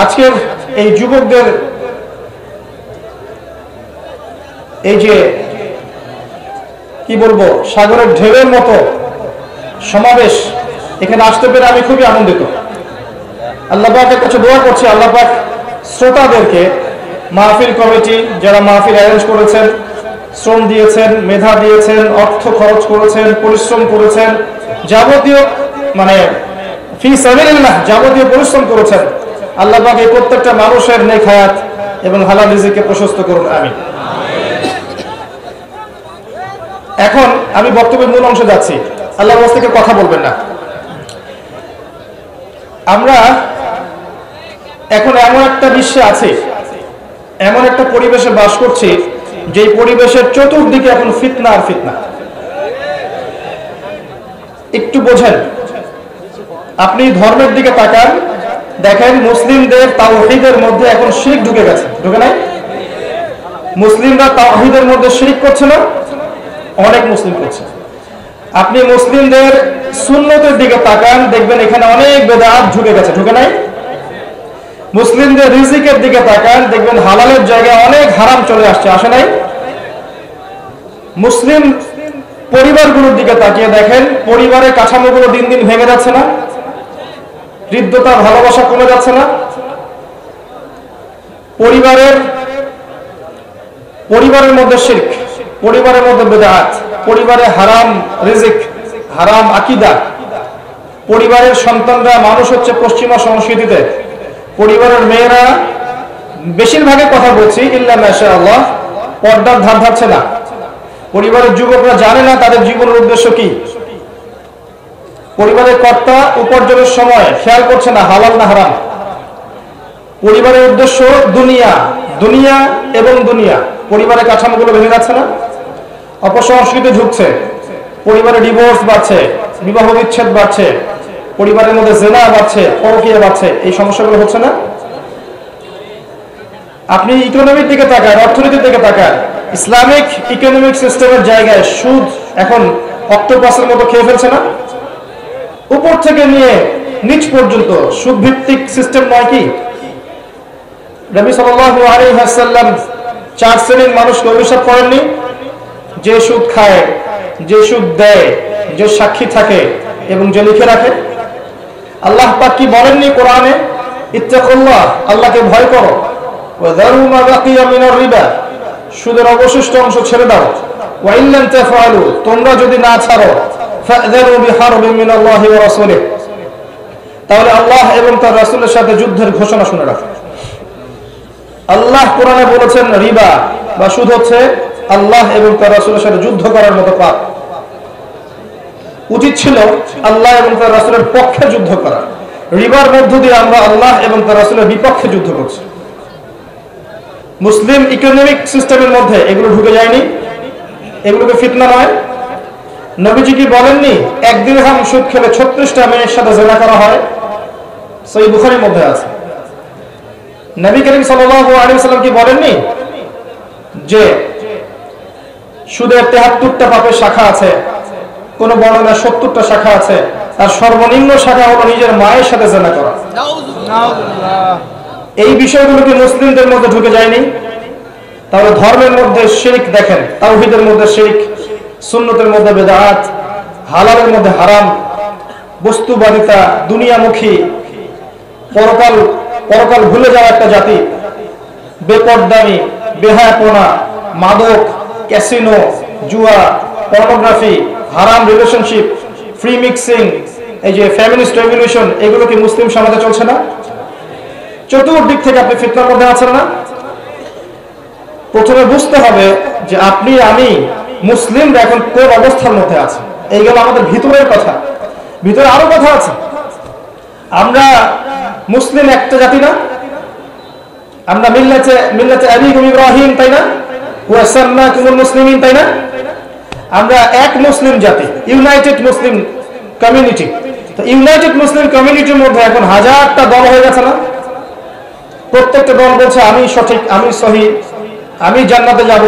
আজকের এই যুবকদের এই যে কি বলবো সাগরের ঢেউয়ের মতো সমাবেশ, এখানে আসতে পেরে আমি খুবই আনন্দিত। আল্লাহ পাকের কাছে দোয়া করছি, আল্লাহ পাক শ্রোতাদেরকে, মাহফিল কমিটি যারা মাহফিল অ্যারেঞ্জ করেছেন, শ্রম দিয়েছেন, মেধা দিয়েছেন, অর্থ খরচ করেছেন, পরিশ্রম করেছেন, যাবতীয় মানে ফি সাবিলিল্লাহ যাবতীয় পরিশ্রম করেছেন, আল্লাহ পাক এই প্রত্যেকটা মানুষের নেক হায়াত এবং হালাল রিজিককে প্রশস্ত করুন, আমিন। এখন আমি বক্তব্যের মূল অংশে যাচ্ছি, আল্লাহর ওয়াস্তে কেউ কথা বলবেন না। আমরা এখন এমন একটা বিশ্বে আছি, এমন একটা পরিবেশে বাস করছি, যেই পরিবেশের চতুর্দিকে এখন ফিতনা আর ফিতনা। একটু বোঝেন, আপনি ধর্মের দিকে তাকান, দেখেন মুসলিমদের তাওহীদের মধ্যে এখন শিরক ঢুকে গেছে, ঢুকে নাই? মুসলিমরা তাওহীদের মধ্যে শিরক করছে না? অনেক মুসলিম করছে। আপনি মুসলিমদের সুন্নতের দিকে তাকান, দেখবেন এখানে অনেক বেদাত ঢুকে গেছে, ঢুকে নাই? মুসলিমদের রিজিকের দিকে তাকান, দেখবেন হালালের জায়গায় অনেক হারাম চলে আসছে, আসে নাই? মুসলিম পরিবারগুলোর দিকে তাকিয়ে দেখেন, পরিবারের কাঠামোগুলো দিন দিন ভেঙে যাচ্ছে না? হৃদ্যতা, ভালোবাসা কমে যাচ্ছে না? পরিবারের মধ্যে শিরক, পরিবারের মধ্যে বেদাত, পরিবারে হারাম রিজিক, হারাম আকীদা, পরিবারের সন্তানরা মানুষ হচ্ছে পশ্চিমা সংস্কৃতিতে, পরিবারের মেয়েরা বেশিরভাগের কথা বলছি ইল্লা মাশাআল্লাহ পর্দার ধার ধারছে না। পরিবারের যুবকরা জানে না তাদের জীবনের উদ্দেশ্য কি। পরিবারের কর্তা উপার্জনের সময় খেয়াল করছে না হালাল না হারাম। পরিবারের উদ্দেশ্য দুনিয়া, দুনিয়া এবং দুনিয়া। পরিবারের কাঠামোগুলো ভেঙে যাচ্ছে না? অপসংস্কৃতি ঢুকছে, পরিবারে ডিভোর্স বাড়ছে, বিবাহ বিচ্ছেদ বাড়ছে, পরিবারের মধ্যে জিনা বাড়ছে, পরকীয়া বাড়ছে, এই সমস্যাগুলো হচ্ছে না? আপনি ইকোনমির দিকে তাকান, অর্থনীতির দিকে তাকান, ইসলামিক ইকোনমিক সিস্টেমের জায়গায় সুদ এখন অক্টোপাসের মতো খেয়ে ফেলছে না? উপর থেকে নিয়ে নিচ পর্যন্ত সুদ ভিত্তিক সিস্টেম নয় কি? নবী সাল্লাল্লাহু আলাইহি ওয়াসাল্লাম 4 শ্রেণীর মানুষকে অভিশাপ করেননি? যে সুদ খায়, যে সুদ দেয়, যে সাক্ষী থাকে এবং যে লিখে রাখে। আল্লাহ পাক কি বলেননি কোরআনে? ইত্তাকুল্লাহ, আল্লাহকে ভয় করো, ওয়া যারু মা বাকিয়া মিনার রিবা, সুদের অবশিষ্ট অংশ ছেড়ে দাও, ওয়া ইন লাম তাফআলু, তোমরা যদি না ছাড়ো, ফাযারু বিহারবিন মিনাল্লাহি ওয়া রাসূলিহি, তাহলে আল্লাহ এবং তার রাসূলের সাথে যুদ্ধের ঘোষণা শুনে রাখো। আল্লাহ কোরআনে বলেছেন রিবা বা সুদ হচ্ছে আল্লাহ এবং তার রাসূলের সাথে যুদ্ধ করার মতো পাপ। উচিত ছিল আল্লাহ এবং তার রাসূলের পক্ষে যুদ্ধ করা। রিবার মধ্য দিয়ে আমরা আল্লাহ এবং তার রাসূলের বিপক্ষে যুদ্ধ করছি। মুসলিম ইকোনমিক সিস্টেমের মধ্যে এগুলো ঢুকে যায়নি? এগুলোকে ফিতনা নয়? নবীজি কি বলেননি 1 দিরহাম সুদ খেলে 36টা মেয়ের সাথে জিনা করা হয়? সহিহ বুখারীর মধ্যে আছে। নবী করিম সাল্লাল্লাহু আলাইহি ওয়াসাল্লাম কি বলেননি যে সুদের 73টা পাপের শাখা আছে, কোন বর্ণনা 70টা শাখা আছে, তার সর্বনিম্ন শাখা হলো নিজের মায়ের সাথে জিনা করা। এই বিষয়গুলো কি মুসলিমদের মধ্যে ঢুকে যায়নি? তাহলে ধর্মের মধ্যে শিরক দেখেন, তাওহীদের মধ্যে শিরক, সুন্নতের মধ্যে বেদাত, হালালের মধ্যে হারাম, বস্তুবাদিতা, দুনিয়ামুখী, পরকাল ভুলে যাওয়া একটা জাতি, বেপরদামি, বেহায়াপনা, মাদক, ক্যাসিনো, জুয়া, পর্নোগ্রাফি, হারাম রিলেশনশিপ, ফ্রি মিক্সিং, এই যে ফেমিনিস্ট রেভলিউশন, এগুলো কি মুসলিম সমাজে চলছে না? চতুর্দিক থেকে আপনি ফিতনার মধ্যে আছেন না? প্রথমে বুঝতে হবে যে আপনি আমি মুসলিমরা এখন কোন অবস্থার মধ্যে আছে। এইগুলো আমাদের ভিতরের কথা, ভিতরে আরো কথা আছে। আমরা মুসলিম একটা জাতি না? আমরা মিল্লাতে আবিকুম ইব্রাহিম, তাই না? ওয়া সাম্মাকুমুল মুসলিমিন, তাই না? আমরা এক মুসলিম জাতি, ইউনাইটেড মুসলিম কমিউনিটি। তো ইউনাইটেড মুসলিম কমিউনিটির মধ্যে এখন হাজারটা দল হয়ে গেছে না? প্রত্যেকটা দল বলছে আমি সঠিক, আমি সহি, আমি জান্নাতে যাব,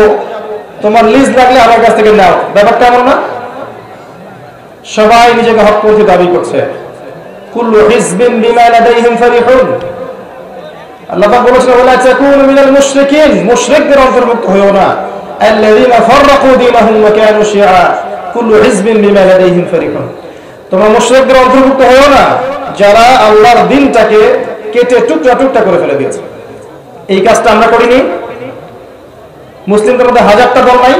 তোমার লিস্ট লাগলে আমার কাছ থেকে নাও। ব্যাপারটা এমন না? সবাই নিজেকে হক পন্থী দাবি করছে। কুল্লু হিজবিন বিমা লাদাইহিম ফারিহুন। আল্লাহ পাক বলেছেন ওয়ালা তাকুনু মিনাল মুশরিকিন, মুশরিকদের অন্তর্ভুক্ত হয়ো না। আল্লাযীনা ফাররাকু দীনাহুম ওয়া কানু শিয়া কুল্লু হিজবিন বিমা লাদাইহিম ফারিহুন, তোমরা মুশরিকদের অন্তর্ভুক্ত হয়ো না যারা আল্লাহর দ্বীনটাকে কেটে টুকরা টুকরা করে ফেলে দিয়েছে। এই কাজটা আমরা করিনি। মুসলিমদের মধ্যে হাজারটা দল নাই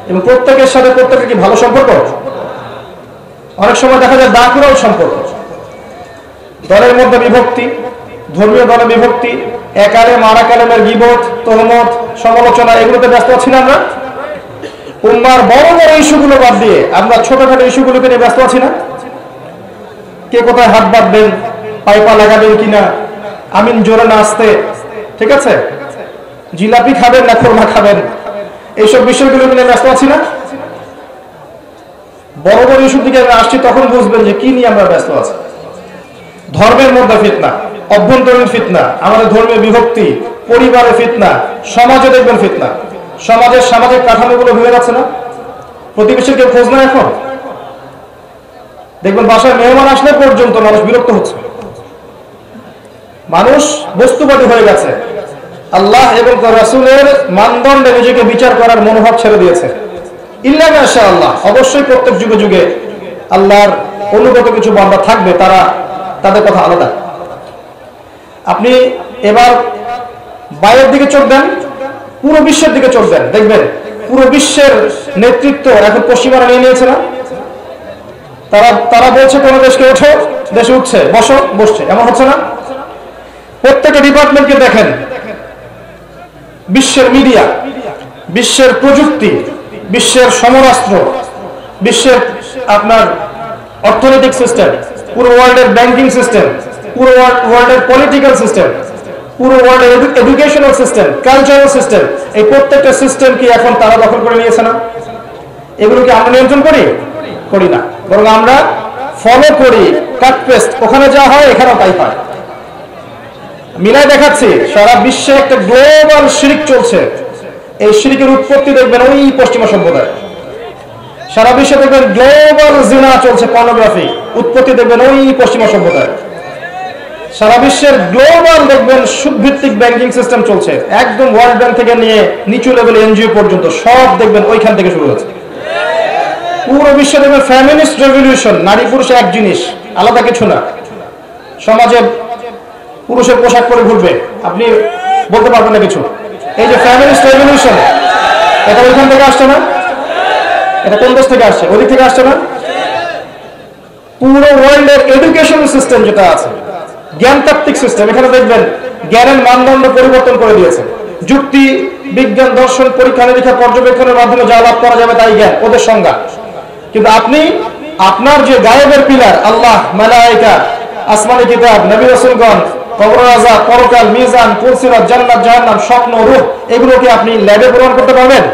এবং প্রত্যেকের সাথে প্রত্যেকের কি ভালো সম্পর্ক? অনেক সময় দেখা যায় দাকুরাও সম্পর্ক। দলের মধ্যে বিভক্তি, ধর্মীয় দলে বিভক্তি, একালে মারা কালেমের গীবত, তহমত, সমালোচনা, এগুলোতে ব্যস্ত আছি না আমরা? উম্মার বড় বড় ইস্যুগুলো বাদ দিয়ে আমরা ছোটখাটো ইস্যুগুলোকে নিয়ে ব্যস্ত আছি না? কে কোথায় হাত বাঁধবেন, পাইপা লাগাবেন কিনা, আমিন জোরে না আসতে, ঠিক আছে, জিলাপি খাবেন না খুরমা খাবেন, এইসব বিষয়গুলো নিয়ে ব্যস্ত আছি না? বড় বড় ইস্যুর দিকে আমরা আসছি, তখন বুঝবেন যে কি নিয়ে আমরা ব্যস্ত আছি। ধর্মের মধ্যে ফিতনা, অভ্যন্তরীণ ফিতনা, আমাদের ধর্মীয় বিভক্তি, পরিবারের ফিতনা, সমাজে দেখবেন ফিতনা, সমাজের সামাজিক কাঠামোগুলো ভেঙে যাচ্ছে না? প্রতিবেশীর কেউ খোঁজ না এখন? দেখবেন বাসায় মেহমান আসলে পর্যন্ত মানুষ বিরক্ত হচ্ছে, মানুষ বস্তুবাদী হয়ে গেছে, আল্লাহ এবং তার রাসূলের মানদণ্ডে নিজেকে বিচার করার মনোভাব ছেড়ে দিয়েছে। ইল্লা মাশাআল্লাহ, অবশ্যই প্রত্যেক যুগে যুগে আল্লাহর অনুগত কিছু বান্দা থাকবে, তারা তাদের কথা আলাদা। আপনি এবার বাইরের দিকে চোখ দেন, পুরো বিশ্বের দিকে চোখ দেন, দেখবেন পুরো বিশ্বের নেতৃত্ব এখন পশ্চিমারা নিয়ে নিয়েছে না? তারা বলছে কোন দেশকে ওঠো, দেশে উঠছে, বসো, বসছে, এমন হচ্ছে না? প্রত্যেকটা ডিপার্টমেন্টকে দেখেন, বিশ্বের মিডিয়া, বিশ্বের প্রযুক্তি, বিশ্বের সমরাস্ত্র, বিশ্বের আপনার অর্থনৈতিক সিস্টেম, পুরো ওয়ার্ল্ডের ব্যাংকিং সিস্টেম, পুরো ওয়ার্ল্ডের পলিটিক্যাল সিস্টেম, পুরো ওয়ার্ল্ডের এডুকেশনাল সিস্টেম, কালচারাল সিস্টেম, এই প্রত্যেকটা সিস্টেম কি এখন তারা দখল করে নিয়েছে না? এগুলো কি আমরা নিয়ন্ত্রণ করি না, বরং আমরা ফলো করি, কাট পেস্ট, ওখানে যা হয় এখানেও তাই হয়। মিলাই দেখাচ্ছি, সারা বিশ্বে একটা গ্লোবাল শিরক চলছে। এই শিরকের উৎপত্তি দেখবেন ওই পশ্চিমা সম্প্রদায়। সারা বিশ্বে দেখবেন গ্লোবাল জিনা চলছে, পর্নোগ্রাফি, উৎপত্তি দেখবেন ওই পশ্চিমা সম্প্রদায়। সারা বিশ্বের গ্লোবাল দেখবেন সুদভিত্তিক ব্যাংকিং সিস্টেম চলছে, একদম ওয়ার্ল্ড ব্যাংক থেকে নিয়ে নিচু লেভেল এনজিও পর্যন্ত সব দেখবেন ওইখান থেকে শুরু হচ্ছে। পুরো বিশ্বে দেখবেন ফ্যামিনিস্ট রেভলিউশন, নারী পুরুষ এক জিনিস, আলাদা কিছু না। সমাজে পুরুষের পোশাক পরে ঘুরবে, আপনি বলতে পারবেন না কিছু। এই যে ফ্যামিলিস্ট রেভলিউশন, এটা ওইখান থেকে আসছে না? এটা কোন দেশ থেকে আসছে? ওদিক থেকে আসছে না? পুরো ওয়ার্ল্ডের এডুকেশন সিস্টেম যেটা আছে, জ্ঞানতাত্ত্বিক সিস্টেম, এখানে দেখবেন জ্ঞানের মানদণ্ড পরিবর্তন করে দিয়েছে। যুক্তি, বিজ্ঞান, দর্শন, পরীক্ষা নিরীক্ষা, পর্যবেক্ষণের মাধ্যমে যা লাভ করা যাবে তাই জ্ঞান, ওদের সংজ্ঞা। কিন্তু আপনি আপনার যে গায়েবের পিলার, আল্লাহ, মালায়েকা, আসমানি কিতাব, নবী রাসূলগণ, কবর আযাব, পরকাল, মিজান, পুলসিরাত, জান্নাত, জাহান্নাম, স্বপ্ন, রূহ, এগুলো কি আপনি ল্যাবে প্রমাণ করতে পারবেন?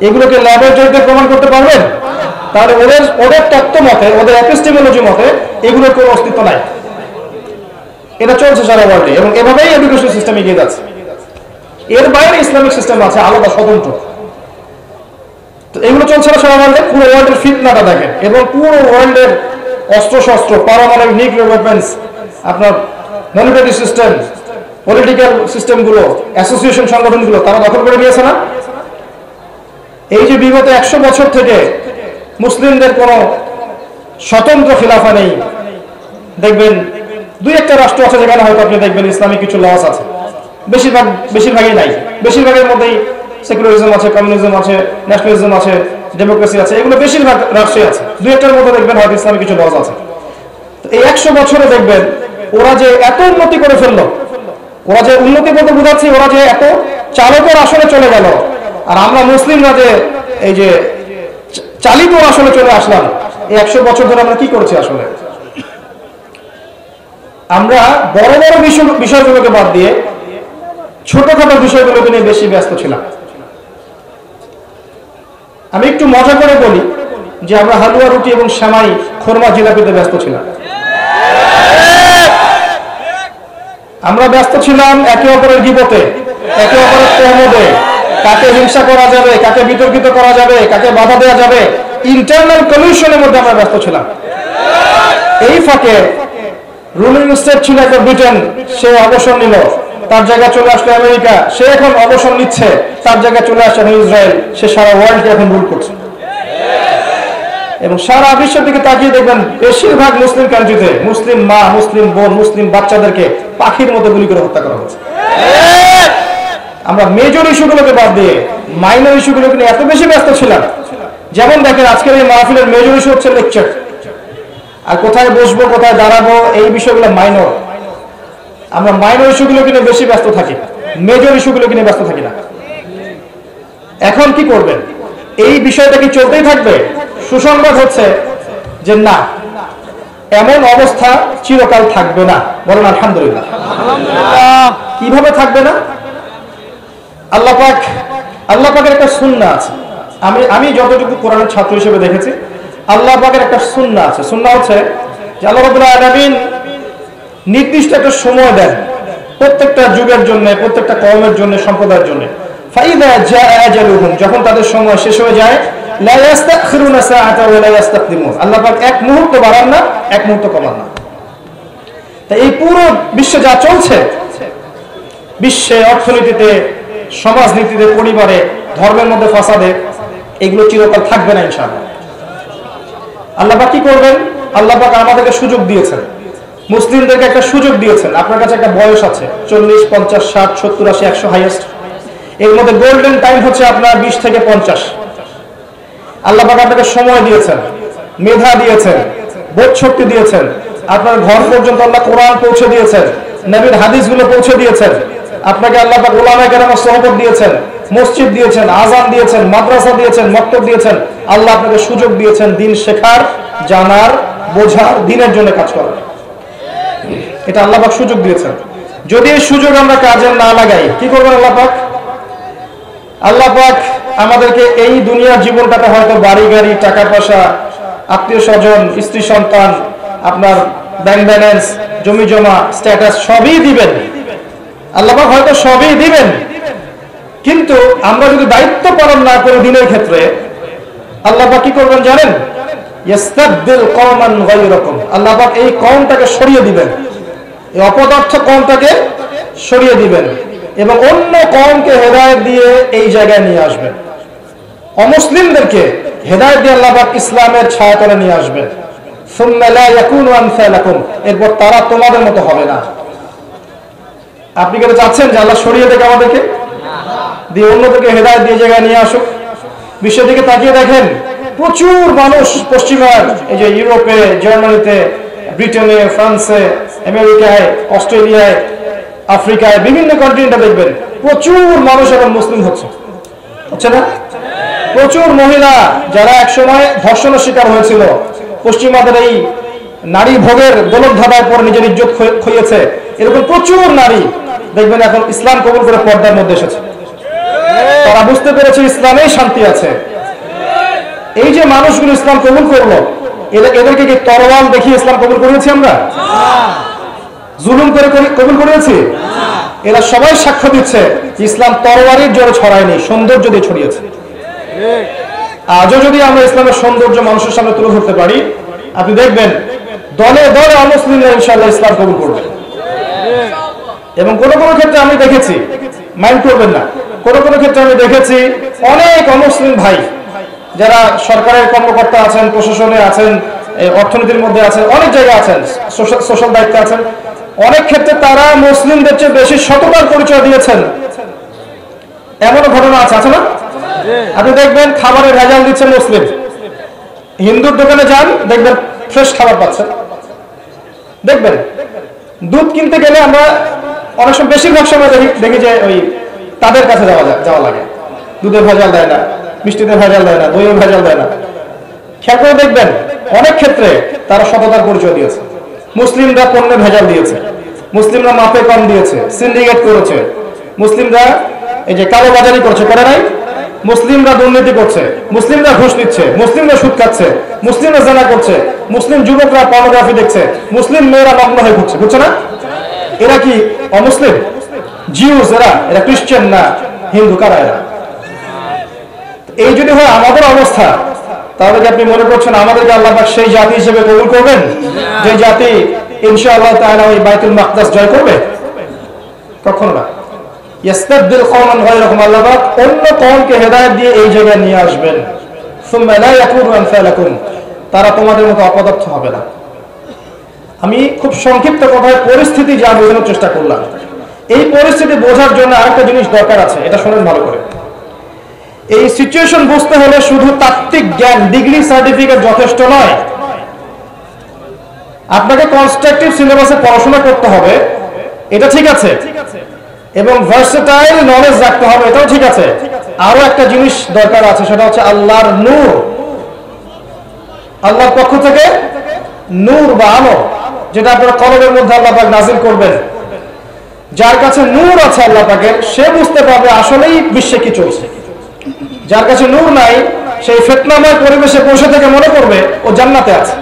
এগুলোকে ল্যাবের জরিপে প্রমাণ করতে পারবেন? তাহলে ওদের তত্ত্ব মতে, ওদের এপিস্টেমোলজি মতে এগুলোর কোনো অস্তিত্ব নাই। এটা চলছে সারা ওয়ার্ল্ডে এবং এভাবেই এডুকেশন সিস্টেম এগিয়ে যাচ্ছে। এর বাইরে ইসলামিক সিস্টেম আছে আলাদা, স্বতন্ত্র। তো এগুলো চলছে না সারা ওয়ার্ল্ডে। পুরো ওয়ার্ল্ডের ফিতনাটা দেখেন, এবং পুরো ওয়ার্ল্ডের অস্ত্রশস্ত্র, পারমাণবিক নিউক্লিয়ার ওয়েপন্স, আপনার মনিটারি সিস্টেম, পলিটিক্যাল সিস্টেমগুলো, অ্যাসোসিয়েশন সংগঠনগুলো তারা দখল করে নিয়েছে না? এই যে বিগত 100 বছর থেকে মুসলিমদের কোনো স্বতন্ত্র খিলাফা নেই, দেখবেন দুই একটা রাষ্ট্র আছে যেখানে হয়তো আপনি দেখবেন ইসলামিক কিছু লস আছে, বেশিরভাগই নাই। বেশিরভাগের মধ্যেই সেকুলারিজম আছে, কমিউনিজম আছে, ন্যাশনালিজম আছে, ডেমোক্রেসি আছে, এগুলো বেশিরভাগ রাষ্ট্রে আছে। দুই একটার মধ্যে দেখবেন হয়তো ইসলামিক কিছু লস আছে। এই 100 বছরে দেখবেন ওরা যে এত উন্নতি করে ফেললো, ওরা যে উন্নতি বলতে বোঝাচ্ছি, ওরা যে এত চালকের আসলে চলে গেল, আর আমরা মুসলিমরা যে এই যে চালিত আসলে চলে আসলাম, এই 100 বছর ধরে আমরা কি করেছি আসলে? আমরা বড় বড় বিষয়গুলোকে বাদ দিয়ে ছোটখাটো বিষয়গুলোকে নিয়ে বেশি ব্যস্ত ছিলাম। আমি একটু মজা করে বলি যে আমরা হালুয়া, রুটি এবং সেমাই, খোরমা, জিলাপিতে ব্যস্ত ছিলাম। আমরা ব্যস্ত ছিলাম একে অপরের গীবতে, একে অপরের তহমদে, কাকে হিংসা করা যাবে, কাকে বিতর্কিত করা যাবে, কাকে বাধা দেওয়া যাবে, ইন্টারনাল কলিউশনের মধ্যে আমরা ব্যস্ত ছিলাম। এই ফাঁকে রুলিং স্টেট ছিল একটা ব্রিটেন, সে অবসর নিল, তার জায়গায় চলে আসলো আমেরিকা, সে এখন অবসর নিচ্ছে, তার জায়গায় চলে আসছে এখন ইসরায়েল, সে সারা ওয়ার্ল্ডকে এখন রুল করছে। এবং সারা বিশ্বের দিকে তাকিয়ে দেখবেন বেশিরভাগ মুসলিম কান্ট্রিতে মুসলিম মা, মুসলিম বোন, মুসলিম বাচ্চাদেরকে পাখির মতো গুলি করে হত্যা করা হচ্ছে। আমরা মেজর ইস্যুগুলোকে বাদ দিয়ে মাইনর ইস্যুগুলোকে নিয়ে এত বেশি ব্যস্ত ছিলাম। যেমন দেখেন আজকের এই মাহফিলের মেজর ইস্যু হচ্ছে লেকচার, আর কোথায় বসবো, কোথায় দাঁড়াবো, এই বিষয়গুলো মাইনর। আমরা মাইনর ইস্যুগুলোকে নিয়ে বেশি ব্যস্ত থাকি, মেজর ইস্যুগুলোকে নিয়ে ব্যস্ত থাকি না। এখন কি করবেন? এই বিষয়টা কি চলতেই থাকবে? সুসংবাদ হচ্ছে যে না, এমন অবস্থা চিরকাল থাকবে না। বলেন আলহামদুলিল্লাহ। কিভাবে থাকবে না? আল্লাহ পাকের একটা সুন্নাহ আছে। আমি যতটুকু কোরআনের ছাত্র হিসেবে দেখেছি, আল্লাহ পাকের একটা সুন্নাহ আছে। সুন্নাহ হচ্ছে যে আল্লাহ রাব্বুল আলামিন নির্দিষ্ট একটা সময় দেন প্রত্যেকটা যুগের জন্য, প্রত্যেকটা কওমের জন্য, সম্প্রদায়ের জন্য। ফাইদা জাআ আজালুহুম, যখন তাদের সময় শেষ হয়ে যায়, লা ইস্তাখিরুনা সাআতা ওয়া লা ইস্তাকদিমুন, আল্লাহ পাক এক মুহূর্ত বাড়ান না, এক মুহূর্ত কমান না। তাই এই পুরো বিশ্বে যা চলছে, বিশ্বে অর্থনীতিতে, সমাজনীতিতে, পরিবারে, ধর্মের মধ্যে ফাসাদে, এগুলো চিরকাল থাকবে না ইনশাআল্লাহ। আল্লাহ পাক কি করবেন? আল্লাহ পাক আমাদেরকে সুযোগ দিয়েছেন, মুসলিমদেরকে একটা সুযোগ দিয়েছেন। আপনার কাছে একটা বয়স আছে 40, 50, 60, 70, 80, 100 হাইয়েস্ট। এর মধ্যে গোল্ডেন টাইম হচ্ছে আপনার 20 থেকে 50। আল্লাহ পাক আপনাকে সময় দিয়েছেন, মেধা দিয়েছেন, বোধ শক্তি দিয়েছেন, আপনার ঘর পর্যন্ত আল্লাহ কোরআন পৌঁছে দিয়েছেন, নবীর হাদিসগুলো পৌঁছে দিয়েছেন, আপনাকে আল্লাহ পাক উলামায়ে কেরামের সোহবত দিয়েছেন, মসজিদ দিয়েছেন, আযান দিয়েছেন, মাদ্রাসা দিয়েছেন, মক্তব দিয়েছেন। আল্লাহ আপনাকে সুযোগ দিয়েছেন দিন শেখার, জানার, বোঝার, দিনের জন্য কাজ করার। এটা আল্লাহ পাক সুযোগ দিয়েছেন। যদি এই সুযোগ আমরা কাজে না লাগাই, কি করবেন আল্লাহ পাক? আল্লাহ পাক আমাদেরকে এই দুনিয়ার জীবনটাতে হয়তো বাড়ি গাড়ি, টাকা পয়সা, আত্মীয় স্বজন, স্ত্রী সন্তান, আপনার ব্যাংক ব্যালেন্স, জমি জমা, স্ট্যাটাস সবই দিবেন। আল্লাহ পাক হয়তো সবই দিবেন, কিন্তু আমরা যদি দায়িত্ব পালন না করি দিনের ক্ষেত্রে, আল্লাহ পাক কি করবেন জানেন? ইস্তাবদিল কওমান গায়রাকুম, আল্লাহ পাক এই কওমটাকে সরিয়ে দিবেন, এই অপদার্থ কওমটাকে সরিয়ে দিবেন এবং অন্য কওমকে হেদায়েত দিয়ে এই জায়গায় নিয়ে আসবেন। অমুসলিমদেরকে হেদায়েত দিয়ে আল্লাহ পাক ইসলামের ছায়াতলে নিয়ে আসবেন। সুম্মা লা ইয়াকুনু আমসালাকুম, এরপর তারা তোমাদের মতো হবে না। আপনি কি চাচ্ছেন যে আল্লাহ সরিয়ে দেবে আমাদেরকে, দিয়ে অন্যদেরকে হেদায়েত দিয়ে জায়গায় নিয়ে আসুক? বিশ্বের দিকে তাকিয়ে দেখেন, প্রচুর মানুষ পশ্চিমার, এই যে ইউরোপে, জার্মানিতে, ব্রিটেনে, ফ্রান্সে, আমেরিকায়, অস্ট্রেলিয়ায়, আফ্রিকায়, বিভিন্ন কন্টিনেন্টে দেখবেন প্রচুর মানুষ এখন মুসলিম হচ্ছে না? প্রচুর মহিলা যারা একসময় ধর্ষণের শিকার হয়েছিল, পশ্চিমাদের এই নারী ভোগের গোলকধাঁধার পর নিজের ইজ্জত খইয়েছে, এরকম প্রচুর নারী দেখবেন এখন ইসলাম কবুল করে পর্দার মধ্যে এসেছে। তারা বুঝতে পেরেছে ইসলামেই শান্তি আছে। এই যে মানুষগুলো ইসলাম কবুল করলো, এদেরকে কি তরোয়াল দেখিয়ে ইসলাম কবুল করিয়েছি আমরা? জুলুম করে কবুল করিয়েছি? এরা সবাই সাক্ষ্য দিচ্ছে ইসলাম তরোয়ারির জোরে ছড়ায়নি, সৌন্দর্য দিয়ে ছড়িয়েছে। আজও যদি আমরা ইসলামের সৌন্দর্য মানুষের সামনে তুলে ধরতে পারি, আপনি দেখবেন দলে দলে অমুসলিমরা ইনশাআল্লাহ ইসলাম কবুল করবে। এবং কোন কোন ক্ষেত্রে আমি দেখেছি, মাইন্ড করবেন না, কোন কোন ক্ষেত্রে আমি দেখেছি অনেক অমুসলিম ভাই যারা সরকারের কর্মকর্তা আছেন, প্রশাসনে আছেন, অর্থনীতির মধ্যে আছেন, অনেক জায়গায় আছেন, সোশ্যাল দায়িত্বে আছেন, অনেক ক্ষেত্রে তারা মুসলিমদের চেয়ে বেশি সততার পরিচয় দিয়েছেন। এমনও ঘটনা আছে না? আপনি দেখবেন খাবারের ভেজাল দিচ্ছেন মুসলিম, হিন্দুর দোকানে যান দেখবেন ফ্রেশ খাবার পাচ্ছেন। দেখবেন দুধ কিনতে গেলে আমরা অনেক সময়, বেশিরভাগ সময় দেখি যে ওই তাদের কাছে যাওয়া লাগে। দুধের ভেজাল দেয় না, মিষ্টিতে ভেজাল দেয় না, দইয়ের ভেজাল দেয় না। খেয়াল করে দেখবেন অনেক ক্ষেত্রে তারা সততার পরিচয় দিয়েছে। মুসলিমরা পণ্যে ভেজাল দিয়েছে, মুসলিমরা মাপে কম দিয়েছে, সিন্ডিকেট করেছে, মুসলিমরা এই যে কালোবাজারি করছে, করে নাই? মুসলিমরা দুর্নীতি করছে, মুসলিমরা ঘুষ নিচ্ছে, মুসলিমরা সুদ খাচ্ছে, মুসলিমরা জেনা করছে, মুসলিম যুবকরা পর্নোগ্রাফি দেখছে, মুসলিম মেয়েরা নগ্ন হয়ে ঘুরছে, বুঝছে না? এরা কি অমুসলিম? জিউস এরা খ্রিস্টান না হিন্দু? কারা এরা? এই যদি হয় আমাদের অবস্থা, তাহলে কি আপনি মনে করছেন আমাদেরকে আল্লাহ পাক সেই জাতি হিসেবে কবুল করবেন যে জাতি ইনশাআল্লাহ তাআলা ওই বাইতুল মাকদাস জয় করবে? কখনো না। ইস্তাবদিল কওমান গায়রাকুম, আল্লাহ পাক অন্য কওমকে হেদায়েত দিয়ে এই জায়গায় নিয়ে আসবেন। সুম্মা লা ইয়াকুনু আমসালাকুম, তারা তোমাদের মতো অপদার্থ হবে না। আমি খুব সংক্ষিপ্ত কথায় পরিস্থিতি যা বোঝানোর চেষ্টা করলাম। এই পরিস্থিতি বোঝার জন্য আরেকটা জিনিস দরকার আছে, এটা শুনেন ভালো করে। এই সিচুয়েশন বুঝতে হলে শুধু তাত্ত্বিক জ্ঞান, ডিগ্রি সার্টিফিকেট যথেষ্ট নয়। আপনাকে কনস্ট্রাকটিভ সিলেবাসে পড়াশোনা করতে হবে, এটা ঠিক আছে, এবং ভার্সেটাইল নলেজ রাখতে হবে, এটাও ঠিক আছে। আরো একটা জিনিস দরকার আছে, সেটা হচ্ছে আল্লাহর নূর, আল্লাহর পক্ষ থেকে নূর বা আলো, যেটা আপনার কলমের মধ্যে আল্লাহ পাক নাজিল করবেন। যার কাছে নূর আছে আল্লাহ পাকের, সে বুঝতে পারবে আসলেই বিশ্বে কি চলছে। যার কাছে নূর নাই, সেই ফিতনাময় পরিবেশে বসে থেকে মনে করবে ও জান্নাতে আছে।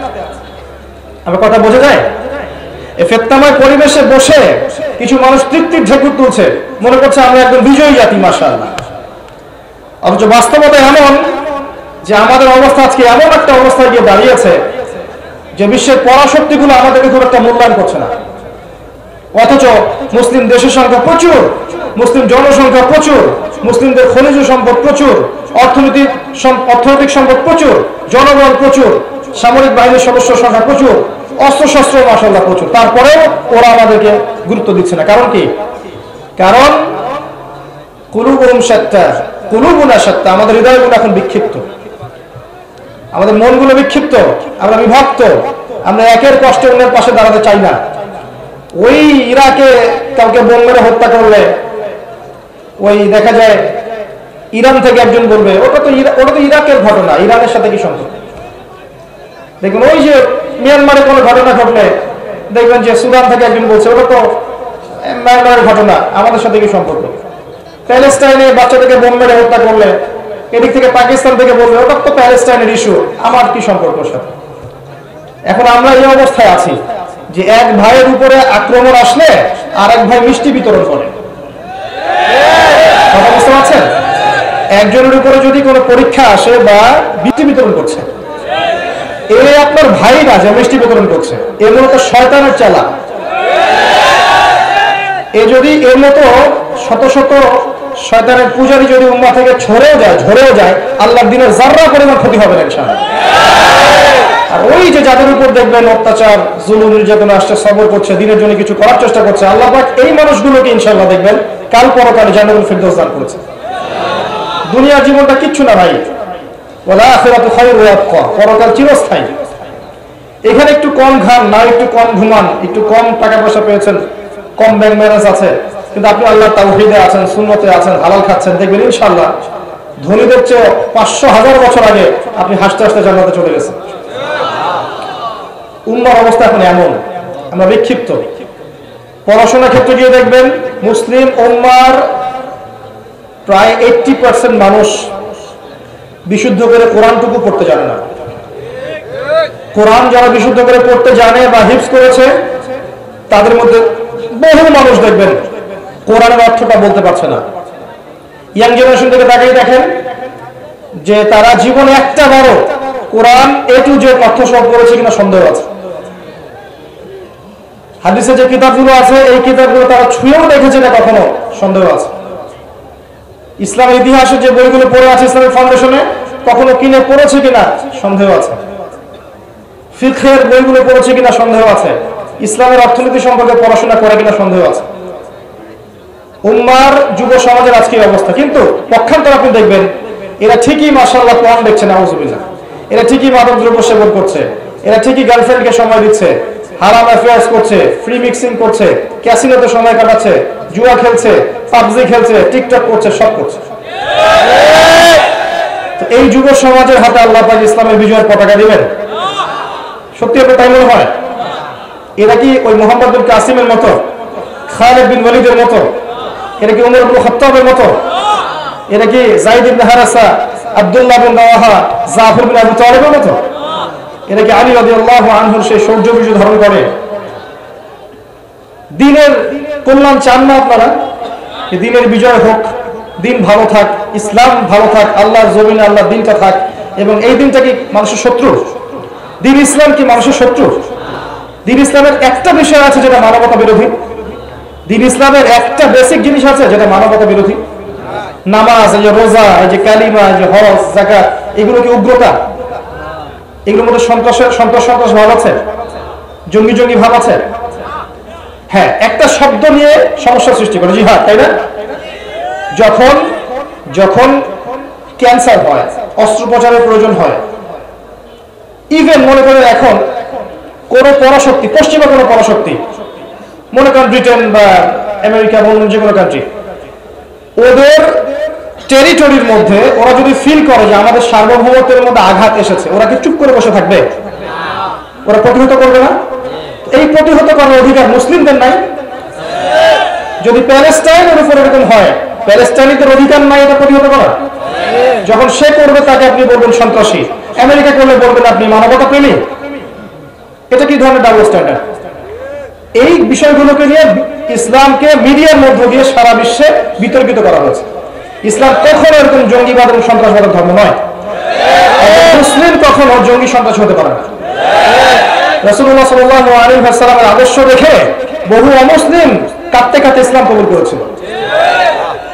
আমার কথা বোঝা যায়? এই ফিতনাময় পরিবেশে বসে কিছু মানুষ তৃপ্তির ঢেকুর তুলছে, মনে করছে আমরা একদম বিজয়ী জাতি, মাশাআল্লাহ। অথচ বাস্তবতা এমন যে আমাদের অবস্থা আজকে এমন একটা অবস্থায় গিয়ে দাঁড়িয়েছে যে বিশ্বের পরাশক্তিগুলো আমাদেরকে খুব একটা মূল্যায়ন করছে না। অথচ মুসলিম দেশের সংখ্যা প্রচুর, মুসলিম জনসংখ্যা প্রচুর, মুসলিমদের খনিজ সম্পদ প্রচুর, অর্থনৈতিক সম্পদ প্রচুর, জনবল প্রচুর, সামরিক বাহিনীর সদস্য সংখ্যা প্রচুর, অস্ত্রশস্ত্র মাশাআল্লাহ প্রচুর। তারপরেও ওরা আমাদেরকে গুরুত্ব দিচ্ছে না। কারণ কি? কারণ কুলুবুহুম শাত্তা, কুলুবুনা শাত্তা, আমাদের হৃদয়গুলো এখন বিক্ষিপ্ত, আমাদের মনগুলো বিক্ষিপ্ত, আমরা বিভক্ত, আমরা একের কষ্টে অন্যের পাশে দাঁড়াতে চাই না। ওই ইরাকে কাউকে বোম মেরে হত্যা করলে ওই দেখা যায় ইরান থেকে একজন বলবে ওটা তো ইরাকের ঘটনা, ইরানের সাথে কি সম্পর্ক? দেখবেন ওই যে মিয়ানমারে কোনো ঘটনা ঘটলে দেখবেন যে সুদান থেকে একজন বলছে ওটা তো মিয়ানমারের ঘটনা, আমাদের সাথে কি সম্পর্ক? প্যালেস্টাইনে বাচ্চাদেরকে বোম মেরে হত্যা করলে এদিক থেকে পাকিস্তান থেকে বলবে ওটা তো প্যালেস্টাইনের ইস্যু, আমার কি সম্পর্ক সাথে? এখন আমরা এই অবস্থায় আছি যে এক ভাইয়ের উপরে আক্রমণ আসলে আর এক ভাই মিষ্টি বিতরণ করে। কথা বুঝতে পারছেন? একজনের উপরে যদি কোনো পরীক্ষা আসে বা মিষ্টি বিতরণ করছে, এ আপনার ভাই না যে মিষ্টি বিতরণ করছে, এর মতো শয়তানের চালা। এ যদি এর মতো শত শত শয়তানের পূজারী যদি উম্মাহ থেকে ঝরেও যায়, আল্লাহর দ্বীনের যাররা পরিমাণ ক্ষতি হবে না ইনশাআল্লাহ। আর ওই যে যাদের উপর দেখবেন অত্যাচার, জুলুম, নির্যাতন আসছে, সবর করছে, দিনের জন্য কিছু করার চেষ্টা করছে, আল্লাহ পাক এই মানুষগুলোকে ইনশাআল্লাহ দেখবেন কাল পরকালে জান্নাতুল ফিরদাউস দান করেছে। দুনিয়ার জীবনটা কিচ্ছু না ভাই, ওয়াল আখিরাতু খায়রুন ওয়া আবকা, পরকাল চিরস্থায়ী। এখানে একটু কম খান না, একটু কম ঘুমান, একটু কম টাকা পয়সা পেয়েছেন, কম ব্যাংক ব্যালেন্স আছে, কিন্তু আপনি আল্লাহর তাওহীদে আছেন, সুন্নতে আছেন, হালাল খাচ্ছেন, দেখবেন ইনশাআল্লাহ ধনীদের চেয়ে 500,000 বছর আগে আপনি হাসতে হাসতে জান্নাতে চলে গেছেন। উম্মার অবস্থা এখন এমন, আমরা বিক্ষিপ্ত। পড়াশোনার ক্ষেত্রে গিয়ে দেখবেন মুসলিম উম্মার প্রায় 80% মানুষ বিশুদ্ধ করে কোরআনটুকু পড়তে জানে না। কোরআন যারা বিশুদ্ধ করে পড়তে জানে বা হিফজ করেছে, তাদের মধ্যে বহু মানুষ দেখবেন কোরআনের অর্থটা বলতে পারছে না। ইয়াং জেনারেশন থেকে তাকাই দেখেন যে তারা জীবনে একটা বারও কোরআন এ টু জেড অর্থ সহ পড়েছে কিনা সন্দেহ আছে। হাদিসে যে কিতাবগুলো আছে এই কিতাবগুলো তারা ছুঁয়েও দেখেছে না কখনো, সন্দেহ আছে। ইসলামের ইতিহাসে যে বইগুলো পড়ে আছে ইসলামের ফাউন্ডেশনে, কখনো কিনে পড়েছে কিনা সন্দেহ আছে। ফিকহের বইগুলো পড়েছে কিনা সন্দেহ আছে। ইসলামের অর্থনীতি সম্পর্কে পড়াশোনা করে কিনা সন্দেহ আছে। উম্মার যুব সমাজের আজকের অবস্থা। কিন্তু পক্ষান্তর আপনি দেখবেন এরা ঠিকই মাশাআল্লাহ কোরআন দেখছে, নাউযুবিল্লাহ, এরা ঠিকই মাদক দ্রব্য সেবন করছে, এরা ঠিকই গার্লফ্রেন্ডকে সময় দিচ্ছে, হারাম অ্যাফেয়ার্স করছে, ফ্রি মিক্সিং করছে, ক্যাসিনোতে সময় কাটাচ্ছে, জুয়া খেলছে, পাবজি খেলছে, টিকটক করছে, সব করছে। তো এই যুব সমাজের হাতে আল্লাহ পাক ইসলামের বিজয়ের পতাকা দিবেন? সত্যি আপনার তাই মনে হয়? এরা কি ওই মুহাম্মদ বিন কাসিমের মতো, খালিদ বিন ওয়ালিদের মতো, এরা কি উমর ইবনে খাত্তাবের মতো, এরা কি যায়েদ ইবনে হারেসা, আব্দুল্লাহ বিন রাওয়াহা, জাফর বিন আবু তালিবের মতো? এরা কি আলী রাদিয়াল্লাহু আনহুর সেই শৌর্য বিজয় ধারণ করে? দিনের কল্যাণ চান না আপনারা? দিনের বিজয় হোক, দিন ভালো থাক, ইসলাম ভালো থাক, আল্লাহর জমিনে আল্লাহর দিনটা থাক। এবং এই দিনটা কি মানুষের শত্রু? দিন ইসলাম কি মানুষের শত্রু? দ্বীন ইসলামের একটা বিষয় আছে যেটা মানবতা বিরোধী? দ্বীন ইসলামের একটা বেসিক জিনিস আছে যেটা মানবতা বিরোধী? নামাজ, এই যে রোজা, এই যে কালিমা, এই যে হজ, যাকাত, এগুলো কি উগ্রতা? এগুলোর মধ্যে সন্ত্রাস ভাব আছে, জঙ্গি ভাব আছে? হ্যাঁ, একটা শব্দ নিয়ে সমস্যা সৃষ্টি করে জিহাদ, তাই না? যখন ক্যান্সার হয়, অস্ত্রোপচারের প্রয়োজন হয়, ইভেন মনে করেন এখন কোন পরাশক্তি, পশ্চিমা কোন পরাশক্তি, মনে করেন ব্রিটেন বা আমেরিকা বা অন্য যে কোনো কান্ট্রি, ওদের টেরিটরির মধ্যে ওরা যদি ফিল করে যে আমাদের সার্বভৌমত্বের মধ্যে আঘাত এসেছে, ওরা কি চুপ করে বসে থাকবে? ওরা প্রতিহত করবে না? এই প্রতিহত করার অধিকার মুসলিমদের নাই? যদি প্যালেস্টাইনের উপর এরকম হয়, প্যালেস্টাইনিদের অধিকার নাই এটা প্রতিহত করার? যখন সে করবে তাকে আপনি বলবেন সন্ত্রাসী, আমেরিকা করলে বলবেন আপনি মানবতা প্রেমী। এটা কি ধরনের ডাবল স্ট্যান্ডার্ড? এই বিষয়গুলোকে নিয়ে ইসলামকে মিডিয়ার মধ্য দিয়ে সারা বিশ্বে বিতর্কিত করা হয়েছে। ইসলাম কখনো এরকম জঙ্গিবাদ এবং সন্ত্রাসবাদের ধর্ম নয়। মুসলিম কখনো জঙ্গি সন্ত্রাস হতে পারে না। রাসূলুল্লাহ সাল্লাল্লাহু আলাইহি ওয়াসাল্লামের আদর্শ দেখে বহু অমুসলিম কাঁদতে কাঁদতে ইসলাম কবুল করেছিল।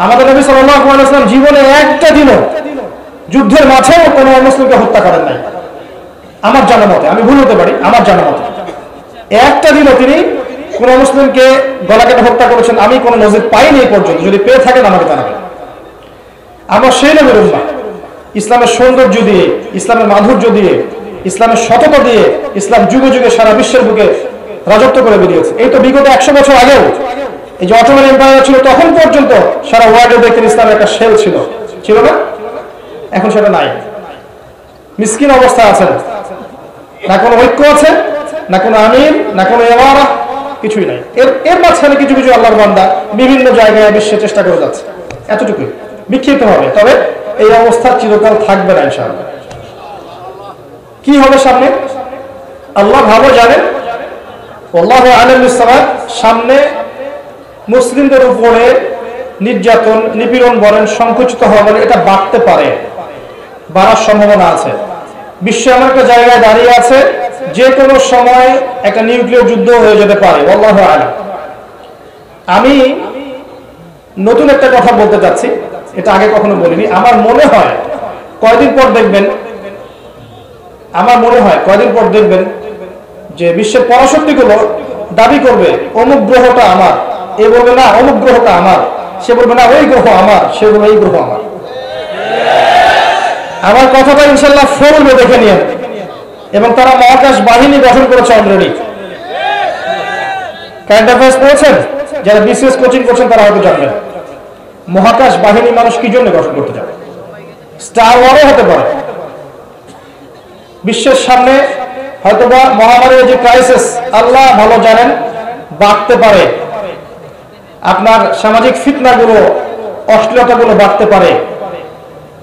আমাদের নবী সাল্লাল্লাহু আলাইহি ওয়াসাল্লাম জীবনে একটা দিনও যুদ্ধের মাঝেও কোনো অমুসলিমকে হত্যা করেন নাই আমার জানা মতে। আমি ভুল হতে পারি, আমার জানা মতে একটা দিনও তিনি কোন মুসলিমকে গলা কেটে হত্যা করেছেন আমি কোন নজির পাইনি এই পর্যন্ত। যদি পেয়ে থাকেন আমাকে জানাবেন। আমরা সেই নবীর উম্মাহ, ইসলামের সৌন্দর্য দিয়ে, ইসলামের মাধুর্য দিয়ে, ইসলামের সততা দিয়ে ইসলাম যুগে যুগে সারা বিশ্বের বুকে রাজত্ব করে বেরিয়েছে। এই তো বিগত 100 বছর আগেও এই যে অটোমান এম্পায়ার ছিল, তখন পর্যন্ত সারা ওয়ার্ল্ডে দেখেন ইসলামের একটা শেল ছিল না? এখন সেটা নাই। মিসকিন অবস্থা আছে, না কোনো ঐক্য আছে, না কোনো আমির, না কোনো ইমারা, কিছুই নাই। এর মাঝখানে কিছু কিছু আল্লাহর বান্দা বিভিন্ন জায়গায় বিশ্বে চেষ্টা করে যাচ্ছে, এতটুকুই। বিক্ষিপ্ত হবে, তবে এই অবস্থা চিরকাল থাকবে না ইনশাআল্লাহ। কি হবে সামনে আল্লাহ ভালো জানেন। আল্লাহু আ'লামু বিস-সাওয়াব। সামনে মুসলিমদের উপরে নির্যাতন, নিপীড়ন বলেন, সংকুচিত হওয়া বলেন, এটা বাড়তে পারে, বাড়ার সম্ভাবনা আছে। বিশ্ব এমন একটা জায়গায় দাঁড়িয়ে আছে যে কোনো সময় একটা নিউক্লিয়ার যুদ্ধ হয়ে যেতে পারে। আল্লাহু আ'লাম। আমি নতুন একটা কথা বলতে চাচ্ছি, এটা আগে কখনো বলিনি। আমার মনে হয় কয়দিন পর দেখবেন যে বিশ্বের পরাশক্তিগুলো দাবি করবে অমুক গ্রহটা আমার, এ বলবে না অমুক গ্রহটা আমার, সে বলবে না ওই গ্রহ আমার, সে বলবে এই গ্রহ আমার। আমার কথাটা ইনশাআল্লাহ ফলবে, দেখে নিয়ে। এবং তারা মহাকাশ বাহিনী গঠন করেছে অলরেডি। কারেন্ট অ্যাফেয়ার্স পড়েছেন? যারা বিসিএস কোচিং করছেন তারা হয়তো জানবেন মহাকাশ বাহিনী মানুষ কি জন্য গঠন করতে যাবে। স্টার ওয়ারও হতে পারে। বিশ্বের সামনে হয়তোবা মহামারীর যে ক্রাইসিস আল্লাহ ভালো জানেন বাড়তে পারে। আপনার সামাজিক ফিতনাগুলো, অশ্লীলতাগুলো বাড়তে পারে।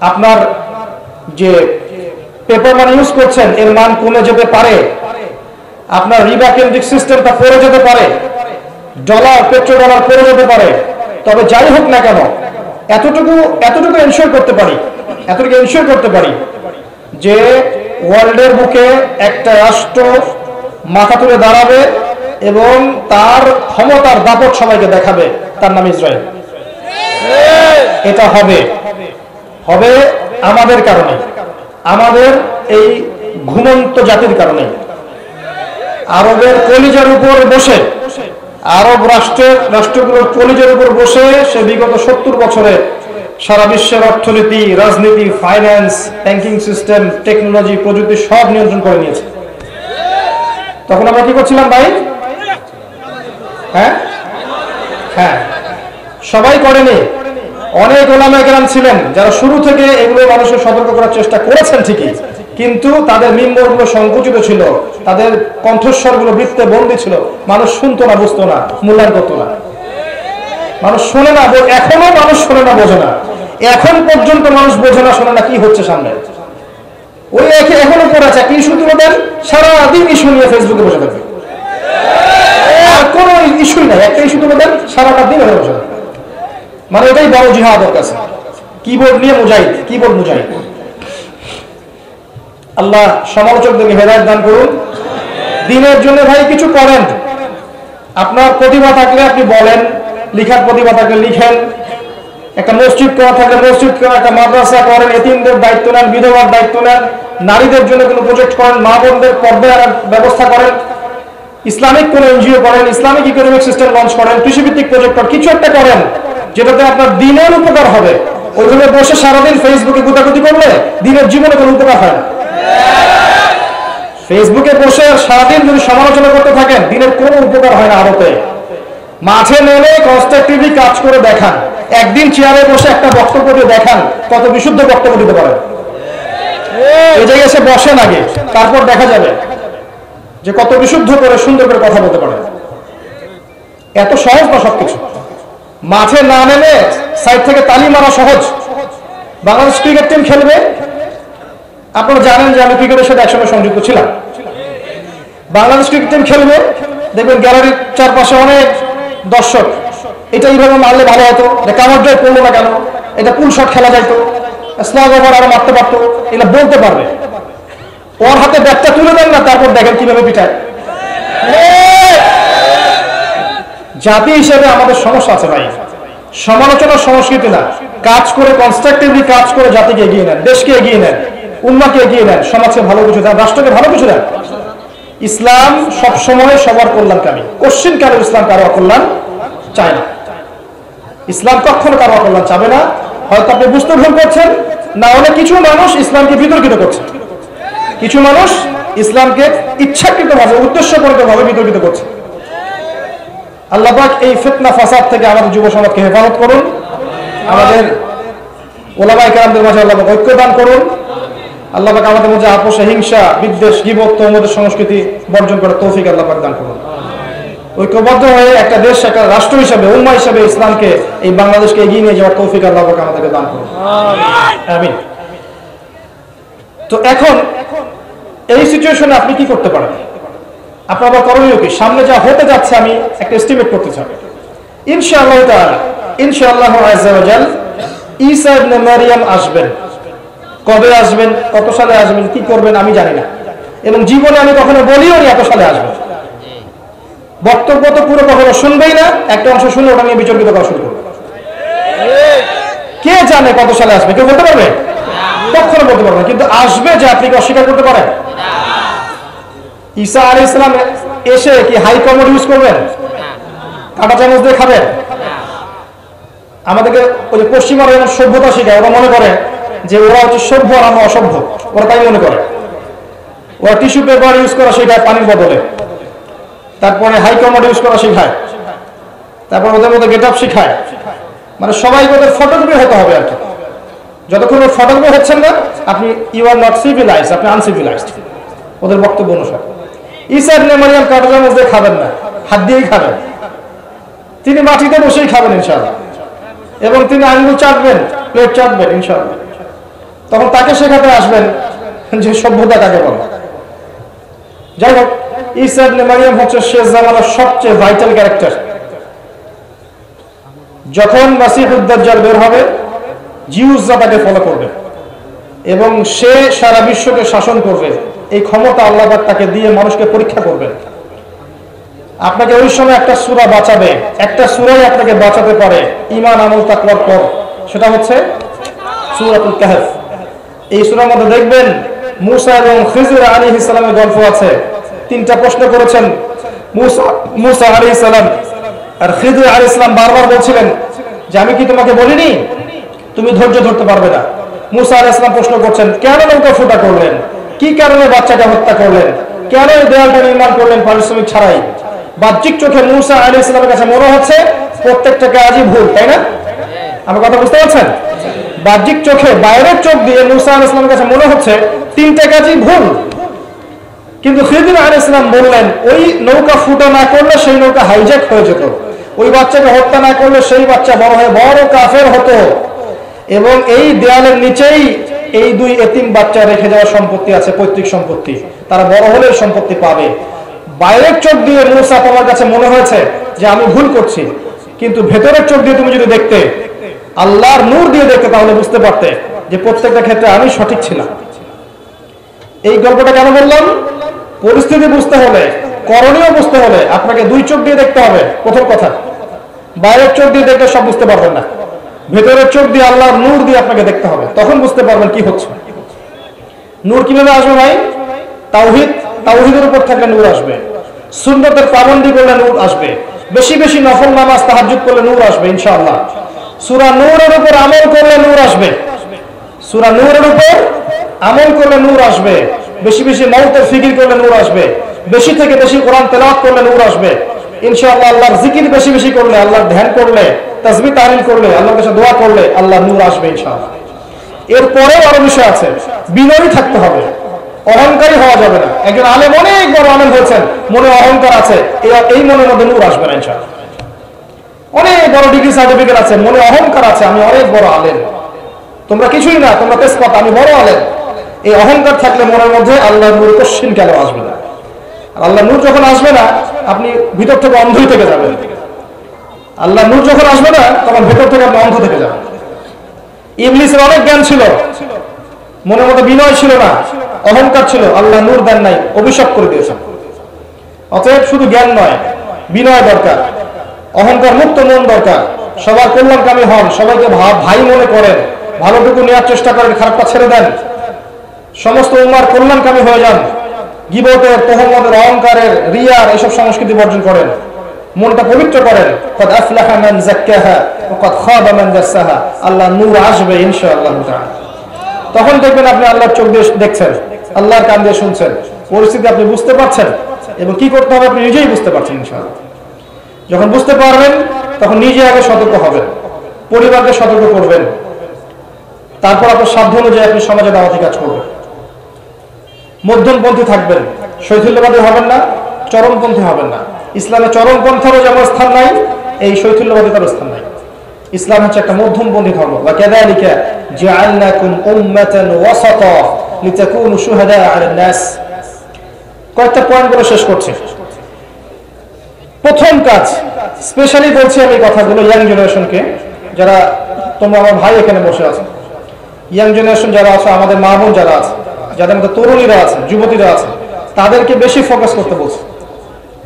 আপনার যে পেপার মানি ইউজ করছেন এর মান কমে যেতে পারে। আপনার রিবা কেন্দ্রিক সিস্টেমটা পড়ে যেতে পারে। পেট্রো ডলার পড়ে যেতে পারে। তবে যাই হোক না কেন, এতটুকু এনশিওর করতে পারি যে ওয়ার্ল্ডের বুকে একটা রাষ্ট্র মাথা তুলে দাঁড়াবে এবং তার ক্ষমতার দাপট সবাইকে দেখাবে, তার নাম ইসরায়েল। এটা হবে আমাদের কারণে, আমাদের এই ঘুমন্ত জাতির কারণে। আরবের কলিজার উপর বসে, আরব রাষ্ট্রগুলোর কলিজার উপর বসে সে বিগত 70 বছরে সারা বিশ্বের অর্থনীতি, রাজনীতি, ফাইন্যান্স, ব্যাংকিং সিস্টেম, টেকনোলজি, প্রযুক্তি সব নিয়ন্ত্রণ করে নিয়েছে। তখন আমরা কি করছিলাম ভাই? হ্যাঁ, সবাই করেনি। অনেক ওলামায়ে কেরাম ছিলেন যারা শুরু থেকে এগুলো মানুষের সতর্ক করার চেষ্টা করেছেন ঠিকই, কিন্তু তাদের মিম্বরগুলো সংকুচিত ছিল, তাদের কণ্ঠস্বরগুলো বৃত্তে বন্দী ছিল। মানুষ শুনতো না, বুঝতো না, মূল্যায়ন করতো না। মানুষ শোনে না, এখনো মানুষ শোনে না, বোঝে না। এখন পর্যন্ত মানুষ বোঝে না, শোনে না কি হচ্ছে সামনে। ওই এখনো পড়ে আছে, কি ইস্যু তুলে দেন, সারাদিন ইস্যু নিয়ে ফেসবুকে বসে থাকবে। আর কোনো ইস্যুই নাই, একটা ইস্যু তুলে দেন, সারাটা দিন হয়ে বসে থাকবে। মানে এটাই বড় জিহাদ ওর কাছে। কিবোর্ড নিয়ে মুজাহিদ। আল্লাহ সমালোচকদেরকে হেদায়েত দান করুন, দিনের জন্য ভাই কিছু করেন। আপনার প্রতিভা থাকলে আপনি বলেন, লিখার প্রতিভা থাকলে লিখেন, একটা মসজিদ করা থাকলে মসজিদ করেন, একটা মাদ্রাসা করেন, এতিমদের দায়িত্ব নেন, বিধবার দায়িত্ব নেন, নারীদের জন্য কোনো প্রজেক্ট করেন, মা বোনদের পর্দায় আনার ব্যবস্থা করেন, ইসলামিক কোন এনজিও করেন, ইসলামিক ইকোনমিক সিস্টেম লঞ্চ করেন, কৃষিভিত্তিক প্রজেক্ট করেন, কিছু একটা করেন যেটাতে আপনার দিনের উপকার হবে। ওইভাবে বসে সারাদিন ফেসবুকে গুতাগুতি করলে দিনের জীবনে কোনো উপকার হয় না। ফেসবুকে বসে সারাদিন যদি সমালোচনা করতে থাকেন দিনের কোনো উপকার হয় না। আরতে মাঠে নেমে কনস্ট্রাকটিভলি কাজ করে দেখান, একদিন চেয়ারে বসে একটা বক্তব্য দিয়ে দেখান কত বিশুদ্ধ বক্তব্য দিতে পারেন। এই জায়গায় এসে বসেন আগে, তারপর দেখা যাবে যে কত বিশুদ্ধ করে সুন্দর করে কথা বলতে পারে। এত সহজ না সবকিছু। মাঠে না নেমে সাইড থেকে তালি মারা সহজ। বাংলাদেশ ক্রিকেট টিম খেলবে, আপনারা জানেন যে আমি ক্রিকেটের সাথে একসঙ্গে সংযুক্ত ছিলাম। বাংলাদেশ ক্রিকেট টিম খেলবে, দেখবেন গ্যালারির চারপাশে অনেক দর্শক, এটা এইভাবে মারলে ভালো হতো, কাভার ড্রাইভ করলো না কেন, এটা পুল শট খেলা যাইতো, স্লাগ ওভার আরো মারতে পারতো, এগুলো বলতে পারবে। ওর হাতে ব্যাটটা তুলে দেন না, তারপর দেখেন কিভাবে পিটায়। জাতি হিসেবে আমাদের সমস্যা আছে ভাই। সমালোচনার সংস্কৃতি না, কাজ করে কনস্ট্রাকটিভলি কাজ করে জাতিকে এগিয়ে নেন, দেশকে এগিয়ে নেন, উম্মাকে এগিয়ে নেন, সমাজকে ভালো কিছু দেন, রাষ্ট্রকে ভালো কিছু দেন। ইসলাম সবসময় সবার কল্যাণকামী। কোশ্চিন কারো ইসলাম কারো অকল্যাণ চায় না। ইসলাম কখনো কারো অকল্যাণ চাবে না। হয়তো আপনি বুঝতে ভুল করছেন, না হলে কিছু মানুষ ইসলামকে বিতর্কিত করছে, কিছু মানুষ ইসলামকে ইচ্ছাকৃতভাবে উদ্দেশ্যপরিতভাবে বিতর্কিত করছে। আল্লাহ পাক এই ফিতনা ফাসাদ থেকে আমাদের যুব সমাজকে হেফাজত করুন। আমাদের ওলামায়ে কেরামদের মাঝে আল্লাহ পাক ঐক্য দান করুন। আল্লাহ পাক আমাদের মধ্যে আপোষে হিংসা, বিদ্বেষ, গীবত, তহমতের সংস্কৃতি বর্জন করার তৌফিক আল্লাহ পাক দান করুন। ঐক্যবদ্ধ হয়ে একটা দেশ, একটা রাষ্ট্র হিসেবে, উম্মাহ হিসেবে ইসলামকে, এই বাংলাদেশকে এগিয়ে নিয়ে যাওয়ার তৌফিক আল্লাহ পাক আমাদেরকে দান করুন। আমিন। তো এখন এই সিচুয়েশনে আপনি কি করতে পারেন? আপনার করণীয় কি? সামনে যা হতে যাচ্ছে আমি একটা এস্টিমেট করতে চাই। ইনশাআল্লাহ তাআলা, ইনশাআল্লাহ আযজা ওয়া জাল, ঈসা ইবনে মারইয়াম আসবেন। কবে আসবেন, কত সালে আসবেন, কি করবেন আমি জানি না, এবং জীবনে আমি কখনো বলিও নি এত সালে আসবেন। বক্তব্য তো পুরো কখনো শুনবেই না, একটা অংশ শুনে ওটা নিয়ে বিচর্কিত করা শুরু করবে। কে জানে কত সালে আসবে? কেউ বলতে পারবে? কখনো বলতে পারবে না। কিন্তু আসবে যে আপনি কি অস্বীকার করতে পারেন? ঈসা আলাইহিস সালাম এসে কি হাই কমোড ইউজ করবেন? কাঁটা চামচ দিয়ে খাবেন? আমাদেরকে ওই যে পশ্চিমারা যেমন সভ্যতা শেখায়, ওরা মনে করে যে ওরা হচ্ছে সভ্য আর আমরা অসভ্য, ওরা তাই মনে করে। ওরা টিস্যু পেপার ইউজ করা শেখায় পানির বদলে, তারপরে হাই কমোড ইউজ করা শেখায়, তারপর ওদের মধ্যে গেট আপ শেখায়। মানে সবাই ওদের ফটোগ্রাফি হতে হবে আর কি। যতক্ষণ ফটোগ্রাফি হচ্ছেন না আপনি, ইউ আর নট সিভিলাইজ, আপনি আনসিভিলাইজড ওদের বক্তব্য অনুসারে। ঈসা ইবনে মারইয়াম কাঁটা চামচ দিয়ে খাবেন না, হাত দিয়েই খাবেন। তিনি মাটিতে বসেই খাবেন ইনশাআল্লাহ, এবং তিনি আঙ্গুল চাটবেন, প্লেট চাটবেন ইনশাআল্লাহ। তখন তাকে শেখাতে আসবেন যে সভ্যতা কাকে বলে। যাই হোক, ঈসা ইবনে মারইয়াম হচ্ছে শেষ জামানার সবচেয়ে ভাইটাল ক্যারেক্টার। যখন মাসিহুদ দাজ্জাল বের হবে, জিউসরা তাকে ফলো করবে এবং সে সারা বিশ্বকে শাসন করবে। এই ক্ষমতা আল্লাহ পাক তাকে দিয়ে মানুষকে পরীক্ষা করবেন। আপনাকে ওই সময় একটা সূরা বাঁচাবে, একটা সূরাই আপনাকে বাঁচাতে পারে ঈমান, আমল, তাকওয়ার পর, সেটা হচ্ছে সূরাতুল কাহফ। এই সূরার মধ্যে দেখবেন মূসা এবং খিজর আলাইহিস সালামের গল্প আছে। তিনটা প্রশ্ন করেছেন মূসা আলাইহিস সালাম, আর খিজর আলাইহিস সালাম বারবার বলছিলেন যে আমি কি তোমাকে বলিনি তুমি ধৈর্য ধরতে পারবে না। মূসা আলাইহিস সালাম প্রশ্ন করছেন, কেন নৌকা ফুটা করলেন, কি কারণে বাচ্চাকে হত্যা করলেন, কেন এই দেয়ালটা নির্মাণ করলেন পারিশ্রমিক ছাড়াই? বাহ্যিক চোখে মূসা আলাইহিস সালামের কাছে মনে হচ্ছে প্রত্যেকটা কাজই ভুল, তাই না? আমার কথা বুঝতে পারছেন? বাহ্যিক চোখে, বাইরের চোখ দিয়ে মূসা আলাইহিস সালামের কাছে মনে হচ্ছে তিনটা কাজই ভুল। কিন্তু খিজর আলাইহিস সালাম বললেন, ওই নৌকা ফুটা না করলে সেই নৌকা হাইজ্যাক হয়ে যেত, ওই বাচ্চাকে হত্যা না করলে সেই বাচ্চা বড় হয়ে বড় কাফের হতো, এবং এই দেয়ালের নিচেই এই দুই এতিম বাচ্চা রেখে যাওয়া সম্পত্তি আছে, পৈতৃক সম্পত্তি, তারা বড় হলে সম্পত্তি পাবে। বাইরের চোখ দিয়ে মূসা তোমার কাছে মনে হয়েছে যে আমি ভুল করছি, কিন্তু ভেতরের চোখ দিয়ে তুমি যদি দেখতে, আল্লাহর নূর দিয়ে দেখতে, তাহলে বুঝতে পারতে যে প্রত্যেকটা ক্ষেত্রে আমি সঠিক ছিলাম। এই গল্পটা কেন বললাম? পরিস্থিতি বুঝতে হলে, করণীয় বুঝতে হলে আপনাকে দুই চোখ দিয়ে দেখতে হবে। প্রথম কথা, বাইরের চোখ দিয়ে দেখলে সব বুঝতে পারবেন না, ভেতরের চোখ দিয়ে আল্লাহর নূর দিয়ে আপনাকে দেখতে হবে, তখন বুঝতে পারবেন কি হচ্ছে। নূর কিভাবে আসবে ভাই? তাওহীদের উপর থাকলে নূর আসবে, সুন্নতের পাবন্দি করলে নূর আসবে, বেশি বেশি নফল নামাজ তাহাজ্জুদ করলে নূর আসবে ইনশাআল্লাহ। সূরা নূরের উপর আমল করলে নূর আসবে, সূরা নূরের উপর আমল করলে নূর আসবে, বেশি বেশি মাউতের ফিকির করলে নূর আসবে, বেশি থেকে বেশি কোরআন তেলাওয়াত করলে নূর আসবে ইনশাআল্লাহ। আল্লাহর জিকির বেশি বেশি করলে, আল্লাহর ধ্যান করলে, তাসবিহ তাহলিল করলে, আল্লাহর কাছে দোয়া করলে আল্লাহর নূর আসবে ইনশাআল্লাহ। এরপরেও আরো বিষয় আছে, বিনয়ী থাকতে হবে, অহংকারী হওয়া যাবে না। একজন আলেম অনেক বড় আলেম হয়েছেন, মনে অহংকার আছে, এই মনের মধ্যে নূর আসবে না ইনশাআল্লাহ। অনেক বড় ডিগ্রি সার্টিফিকেট আছে, মনে অহংকার আছে, আমি অনেক বড় আলেম, তোমরা কিছুই না, তোমরা তেজপাতা, আমি বড় আলেম, এই অহংকার থাকলে মনের মধ্যে আল্লাহর নূর কশিন কেন আসবে না। আল্লাহ নূর যখন আসবে না, আপনি ভিতর থেকে অন্ধই থেকে যাবেন। আল্লাহ নূর যখন আসবে না, তখন ভেতর থেকে আপনি অন্ধ থেকে যাবেন। ইবলিসের অনেক জ্ঞান ছিল, মনের মধ্যে বিনয় ছিল না, অহংকার ছিল, আল্লাহ নূর দেন নাই, অভিশাপ করে দিয়েছেন। অতএব শুধু জ্ঞান নয়, বিনয় দরকার, অহংকার মুক্ত মন দরকার, সবার কল্যাণকামী হন, সবাইকে ভাই মনে করেন, ভালোটুকু নেওয়ার চেষ্টা করেন, খারাপটা ছেড়ে দেন, সমস্ত উম্মার কল্যাণকামী হয়ে যান। গীবতের, তোহমতের, অহংকারের, রিয়ার এসব সংস্কৃতি বর্জন করেন, মনটা পবিত্র করেন। কদ আফলাহা মান যাক্কাহা ওয়া কদ খাবা মান দাসাহা। আল্লাহ নূর আসবে ইনশাআল্লাহ তাআলা। তখন দেখবেন আপনি আল্লাহর চোখ দিয়ে দেখছেন, আল্লাহর কান দিয়ে শুনছেন, পরিস্থিতি আপনি বুঝতে পারছেন এবং কি করতে হবে আপনি নিজেই বুঝতে পারছেন ইনশাআল্লাহ। যখন বুঝতে পারবেন তখন নিজে আগে সতর্ক হবেন, পরিবারকে সতর্ক করবেন, তারপর আপনার সাধ্য অনুযায়ী আপনি সমাজে দাওয়াতি কাজ করবেন। মধ্যমপন্থী থাকবেন, শৈথিল্যবাদী হবেন না, চরমপন্থী হবেন না। ইসলামে চরমপন্থারও যেমন স্থান নাই, এই শৈথিল্যবাদিতারও স্থান নাই। ইসলাম হচ্ছে একটা মধ্যমপন্থী ধর্ম। ওয়া কাযালিকা জাআলনাকুম উম্মাতান ওয়াসাতা লিতাকুনু শুহাদা আলান নাস। কয়েকটা পয়েন্ট বলে শেষ করছি। প্রথম কাজ, স্পেশালি বলছি আমি কথাগুলো ইয়াং জেনারেশনকে, যারা তোমরা আমার ভাই এখানে বসে আছো, ইয়াং জেনারেশন যারা আছে, আমাদের মা বোন যারা আছে, যাদের মধ্যে তরুণীরা আছে, যুবতীরা আছে, তাদেরকে বেশি ফোকাস করতে বলছে।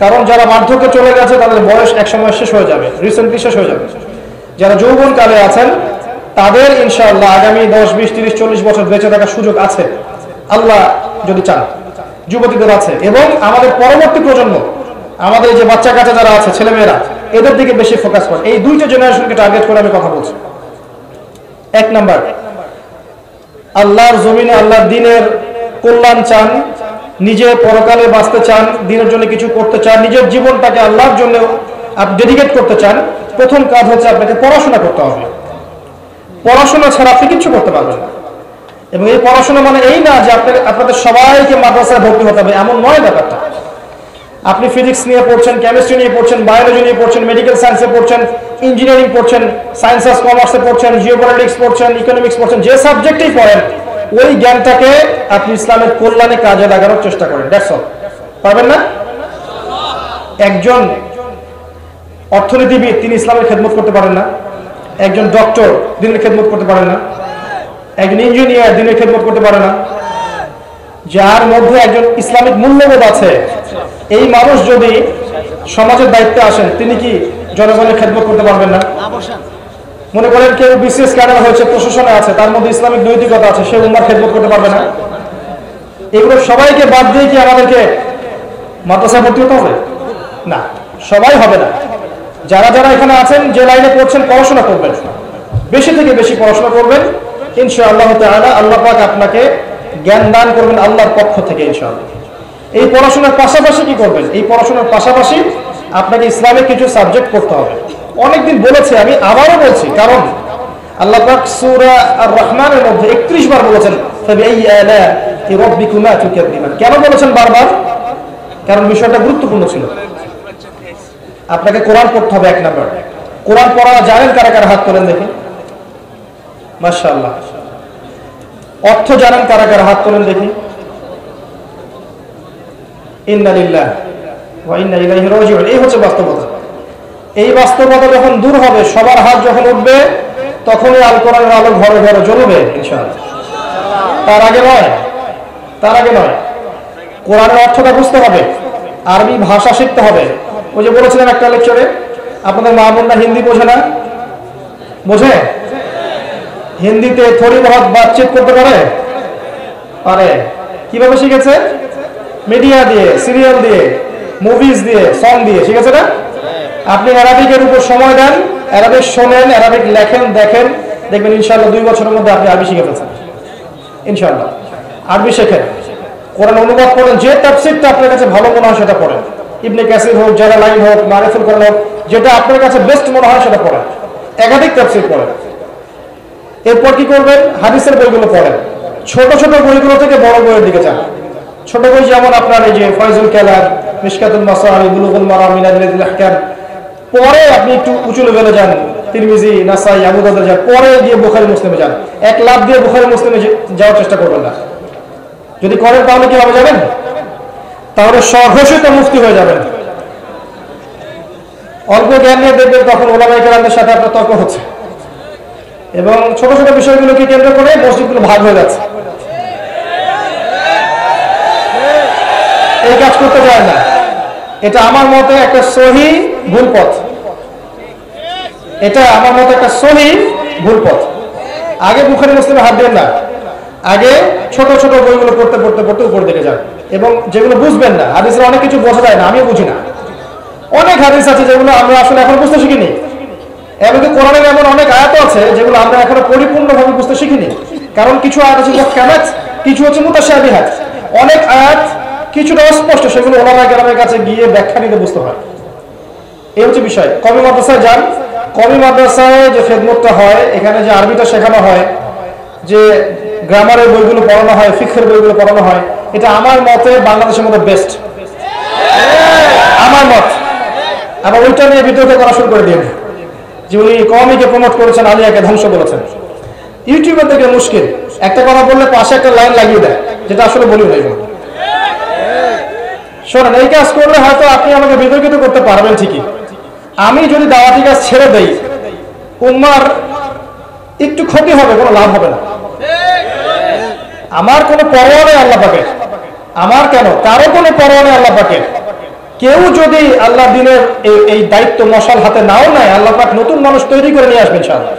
কারণ যারা বার্ধক্যে চলে গেছে তাদের বয়স একসময় শেষ হয়ে যাবে, রিসেন্টলি শেষ হয়ে যাবে। যারা যৌবন কালে আছেন তাদের ইনশাআল্লাহ আগামী 10, 20, 30, 40 বছর বেঁচে থাকার সুযোগ আছে আল্লাহ যদি চান। যুবতীদের আছে, এবং আমাদের পরবর্তী প্রজন্ম, আমাদের যে বাচ্চা কাচ্চা যারা আছে, ছেলেমেয়েরা, এদের দিকে বেশি ফোকাস করে। এই দুইটা জেনারেশনকে টার্গেট করে আমি কথা বলছি। এক নাম্বার, আল্লাহর জমিনে আল্লাহর দ্বীনের কল্যাণ চান, নিজে পরকালে বাঁচতে চান, দ্বীনের জন্য কিছু করতে চান, নিজের জীবনটাকে আল্লাহর জন্য আপনি ডেডিকেট করতে চান, প্রথম কাজ হচ্ছে আপনাকে পড়াশোনা করতে হবে। পড়াশোনা ছাড়া আপনি কিছু করতে পারবেন না। এবং এই পড়াশোনা মানে এই না যে আপনাদের সবাইকে মাদ্রাসায় ভর্তি হতে হবে, এমন নয় ব্যাপারটা। আপনি ফিজিক্স নিয়ে পড়ছেন, কেমিস্ট্রি নিয়ে পড়ছেন, বায়োলজি নিয়ে পড়ছেন, মেডিকেল সায়েন্সে পড়ছেন, ইঞ্জিনিয়ারিং পড়ছেন, সায়েন্স আর কমার্সে পড়ছেন, জিওপলিটিক্স পড়ছেন, ইকোনমিক্স পড়ছেন, যে সাবজেক্টেই পড়েন ওই জ্ঞানটাকে আপনি ইসলামের কল্যাণে কাজে লাগানোর চেষ্টা করেন। That's all. পারবেন না? একজন অর্থনীতিবিদ তিনি ইসলামের খেদমত করতে পারেন না, একজন ডক্টর দ্বীনের খেদমত করতে পারেন না, একজন ইঞ্জিনিয়ার দ্বীনের খেদমত করতে পারে না। যার মধ্যে একজন ইসলামিক মূল্যবোধ আছে, এই মানুষ যদি সমাজের দায়িত্বে আসেন, তিনি কি জনগণের খেদমত করতে পারবেন না? মনে করেন কেউ বিসিএস ক্যাডার হয়েছে, প্রশাসনে আছে, তার মধ্যে ইসলামিক নৈতিকতা আছে, সে উম্মার খেদমত করতে পারবে না? এগুলো সবাইকে বাদ দিয়ে কি আমাদেরকে মাদ্রাসায় ভর্তি হতে হবে? না, সবাই হবে না। যারা যারা এখানে আছেন, যে লাইনে পড়ছেন, পড়াশোনা করবেন, বেশি থেকে বেশি পড়াশোনা করবেন ইনশাআল্লাহ তাআলা। আল্লাহ পাক আপনাকে জ্ঞান দান করবেন আল্লাহর পক্ষ থেকে ইনশাআল্লাহ। এই পড়াশোনার পাশাপাশি কি করবেন? এই পড়াশোনার পাশাপাশি আপনাকে ইসলামিক কিছু সাবজেক্ট পড়তে হবে। অনেকদিন বলেছি, আমি আবারও বলছি, কারণ আল্লাহ পাক সূরা আর রহমানের মধ্যে 31 বার বলেছেন ফাবিআইয়ি আলা'i রাব্বিকুমা তুকাযযিবান। কেন বলেছেন বারবার? কারণ বিষয়টা গুরুত্বপূর্ণ ছিল। আপনাকে কোরআন পড়তে হবে। এক নাম্বার, কোরআন পড়া জানেন কারা কারা? হাত তোলেন দেখি। মাশাআল্লাহ। অর্থ জানেন কারা কারা? হাত তোলেন দেখি। ইন্না লিল্লাহি ওয়া ইন্না ইলাইহি রাজিউন। এই হচ্ছে বাস্তবতা। এই বাস্তবতা যখন দূর হবে, সবার হাত যখন উঠবে, তখনই আল কোরআনের আলো ঘরে ঘরে জ্বলবে ইনশাআল্লাহ। তার আগে নয়, তার আগে নয়। কোরআনের অর্থটা বুঝতে হবে, আরবি ভাষা শিখতে হবে। ওই যে বলেছিলাম একটা লেকচারে, আপনাদের মা বোনরা হিন্দি বোঝে না? বোঝে? হিন্দিতে থোড়ি বহুত বাতচিত করতে পারে? পারে। কিভাবে শিখেছে? মিডিয়া দিয়ে, সিরিয়াল দিয়ে, মুভিজ দিয়ে, সং দিয়ে শিখেছে না? আপনি অ্যারাবিকের উপর সময় দেন, অ্যারাবিক শোনেন, অ্যারাবিক লেখেন, দেখেন, দেখবেন ইনশাআল্লাহ 2 বছরের মধ্যে আপনি আরবি শিখে ফেলছেন ইনশাআল্লাহ। আরবি শেখেন, কোরআন অনুবাদ করেন, যে তাফসীরটা আপনার কাছে ভালো মনে হয় সেটা পড়েন। ইবনে কাসির হোক, জালালাইন হোক, মারিফুল কোরআন হোক, যেটা আপনার কাছে বেস্ট মনে হয় সেটা পড়েন। একাধিক তাফসীর পড়েন। এরপর কি করবেন? হাদিসের বইগুলো পড়েন। ছোট ছোট বইগুলো থেকে বড় বইয়ের দিকে যান। ছোট বই যেমন আপনার এই যে ফয়জুল কালাম, মিশকাতুল মাসালিক, বুলুগুল মারাম, মিনাজুল আহকাম। পরে আপনি একটু উঁচু লেভেলে যান, তিরমিজি, নাসাই, আবু দাউদ যান। পরে গিয়ে বুখারী মুসলিমে যান। এক লাফ দিয়ে বুখারী মুসলিমে যাওয়ার চেষ্টা করবেন না। যদি করেন তাহলে কি হবে জানেন? তাহলে সর্বস্ব মুফতি হয়ে যাবেন। অল্প জ্ঞান নিয়ে দেখবেন তখন ওলামায়ে কেরামদের সাথে আপনার তর্ক হচ্ছে, এবং ছোট ছোট বিষয়গুলোকে কেন্দ্র করে মসজিদগুলো ভাগ হয়ে যাচ্ছে। এই কাজ করতে যায় না। এটা আমার মতে একটা সহি ভুল পথ। এটা আমার মতে একটা সহি ভুল পথ। আগে বুখারী মুসলিমে হাত দেন না, আগে ছোট ছোট বইগুলো পড়তে পড়তে পড়তে উপর দিকে যান। এবং যেগুলো বুঝবেন না, হাদিসের অনেক কিছু বোঝা যায় না, আমিও বুঝি না। অনেক হাদিস আছে যেগুলো আমরা আসলে এখন বুঝতে শিখিনি। এমনকি কোরআনের এমন অনেক আয়াত আছে যেগুলো আমরা এখনো পরিপূর্ণভাবে বুঝতে শিখিনি। কারণ কিছু আয়াত আছে মুহকামাত, কিছু হচ্ছে মুতাশাবিহাত। অনেক আয়াত কিছুটা অস্পষ্ট, সেগুলো ওলামায়ে কেরামের কাছে গিয়ে ব্যাখ্যা নিতে বুঝতে হয়। এই হচ্ছে বিষয়। কওমি মাদ্রাসায় যান, কওমি মাদ্রাসায় যে খেদমতটা হয়, এখানে যে আরবিটা শেখানো হয়, যে গ্রামারের বইগুলো পড়ানো হয়, ফিকহের বইগুলো পড়ানো হয়, এটা আমার মতে বাংলাদেশের মধ্যে বেস্ট, আমার মত। আবার ওইটা নিয়ে বিতর্ক করা শুরু করে দিয়ে যে উনি কওমিকে প্রমোট করেছেন, আলিয়াকে ধ্বংস করেছেন। ইউটিউবের থেকে মুশকিল, একটা কথা বললে পাশে একটা লাইন লাগিয়ে দেয়, যেটা আসলে বলি নাই। শোনেন, এই কাজ করলে হয়তো আপনি আমাকে বিতর্কিত করতে পারবেন ঠিকই। আমি যদি দাওয়াতি কাজ ছেড়ে দেই, উম্মার একটু ক্ষতি হবে, কোনো লাভ হবে না। আমার কোনো পরোয়া নেই আল্লাহ পাকের, আমার কেন কারো কোনো পরোয়া নেই আল্লাহ পাকের। কেউ যদি আল্লাহ দিনের এই দায়িত্ব মশাল হাতে নাও নেয়, আল্লাহ পাক নতুন মানুষ তৈরি করে নিয়ে আসবেন ইনশাআল্লাহ।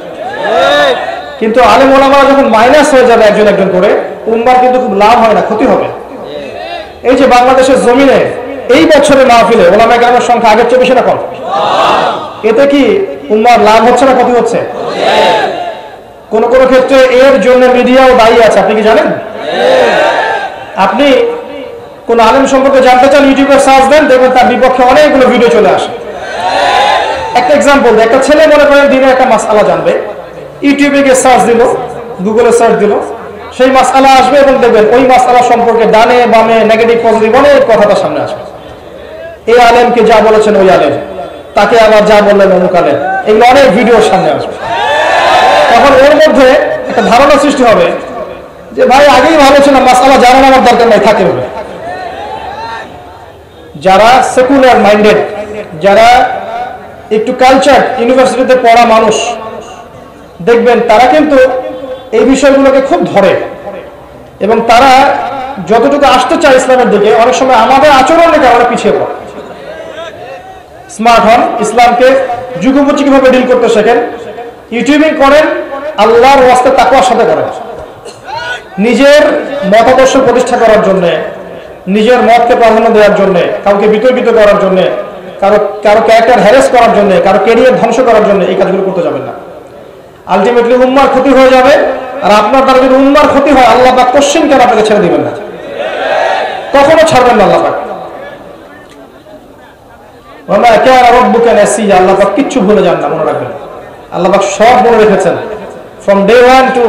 কিন্তু আলেম ওলামারা যখন মাইনাস হয়ে যাবে একজন একজন করে, উম্মার কিন্তু খুব লাভ হয় না, ক্ষতি হবে। এই যে বাংলাদেশের জমিনে এই বছরে মাহফিলে ওলামায়ে কেরামের সংখ্যা আগের চেয়ে বেশি না কম? এতে কি উম্মার লাভ হচ্ছে না ক্ষতি হচ্ছে? কোন কোন ক্ষেত্রে এর জন্য মিডিয়াও দায়ী আছে, আপনি কি জানেন? আপনি কোন আলেম সম্পর্কে জানতে চান, ইউটিউবে সার্চ দেন, দেখবেন তার বিপক্ষে অনেকগুলো ভিডিও চলে আসে। একটা এক্সাম্পল, একটা ছেলে মনে করেন দিনে একটা মাসআলা জানবে, ইউটিউবে গিয়ে সার্চ দিল, গুগলে সার্চ দিল, সেই মাসআলা আসবে এবং দেখবেন ওই মাসআলা সম্পর্কে ডানে বামে নেগেটিভ পজিটিভ অনেক কথা তার সামনে আসবে। এই আলেমকে যা বলেছেন ওই আলেম, তাকে আবার যা বললেন অমুক আলেম, এগুলো অনেক ভিডিওর সামনে আসবে। তখন ওর মধ্যে একটা ধারণা সৃষ্টি হবে যে ভাই আগেই ভালো ছিল, মাসআলা জানার আমার দরকার নাই, থাকে। যারা সেকুলার মাইন্ডেড, যারা একটু কালচার, ইউনিভার্সিটিতে পড়া মানুষ, দেখবেন তারা কিন্তু এই বিষয়গুলোকে খুব ধরে, এবং তারা যতটুকু আসতে চায় ইসলামের দিকে, অনেক সময় আমাদের আচরণের কারণে পিছিয়ে পড়ে। স্মার্ট হন, ইসলামকে যুগোপযোগীভাবে ডিল করতে শেখেন, ইউটিউবিং করেন, আল্লাহর ওয়াস্তে তাকওয়ার সাথে করেন। নিজের মতাদর্শ প্রতিষ্ঠা করার জন্য, নিজের মতকে প্রাধান্য দেওয়ার জন্য, কাউকে বিতর্কিত করার জন্য, কারো ক্যারেক্টার হ্যারেস করার জন্য, কারো ক্যারিয়ার ধ্বংস করার জন্য এই কাজগুলো করতে যাবেন না। আলটিমেটলি উম্মার ক্ষতি হয়ে যাবে। আর আপনার দ্বারা যদি উম্মার ক্ষতি হয়, আল্লাহ পাক কোশ্চেন কেন আপনাকে ছেড়ে দিবেন না, কখনো ছাড়বেন না আল্লাহ পাক। আল্লাহ পাক কিচ্ছু ভুলে যান না, মনে রাখবেন। আল্লাহ পাক সব মনে রেখেছেন, from day 1 to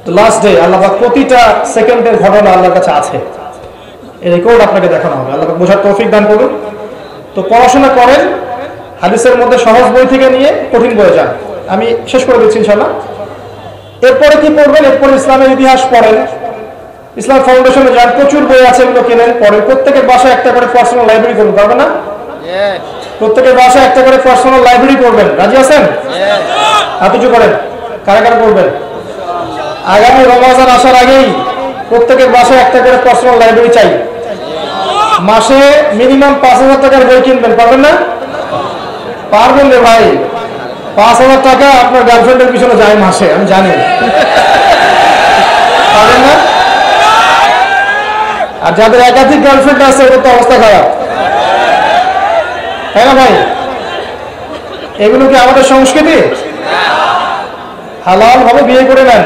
the last day. আল্লাহ পাক প্রতিটা সেকেন্ডের ঘটনা আল্লাহর কাছে আছে, এই রেকর্ড আপনাকে দেখানো হবে। আল্লাহ পাক বোঝার তৌফিক দান করুন। তো পড়াশোনা করেন, হাদিসের মধ্যে সহজ বই থেকে নিয়ে কঠিন বইয়ে যান। আমি শেষ করে দিচ্ছি ইনশাআল্লাহ। এরপরে কি পড়বেন? এরপরে ইসলামের ইতিহাস পড়েন, ইসলাম ফাউন্ডেশনে যান, প্রচুর বই আছে, এগুলো কেনেন, পড়েন। প্রত্যেকের বাসায় একটা করে পার্সোনাল লাইব্রেরি করুন, পারবেন না? প্রত্যেকের বাসায় একটা করে পার্সোনাল লাইব্রেরি করবেন, রাজি আছেন? হাত উঁচু করেন, কারা কারা করবেন? আগামী রমজান আসার আগেই প্রত্যেকের বাসায় একটা করে পার্সোনাল লাইব্রেরি চাই। মাসে মিনিমাম 5,000 টাকার বই কিনবেন, পারবেন না? পারবেন রে ভাই। 5,000 টাকা আপনার গার্লফ্রেন্ডের পিছনে যায় মাসে, আমি জানি। পারবেন না? আর যাদের একাধিক গার্লফ্রেন্ড আছে ওদের তো অবস্থা খারাপ, তাই না ভাই? এগুলো কি আমাদের সংস্কৃতি? হালাল ভাবে বিয়ে করে নেন,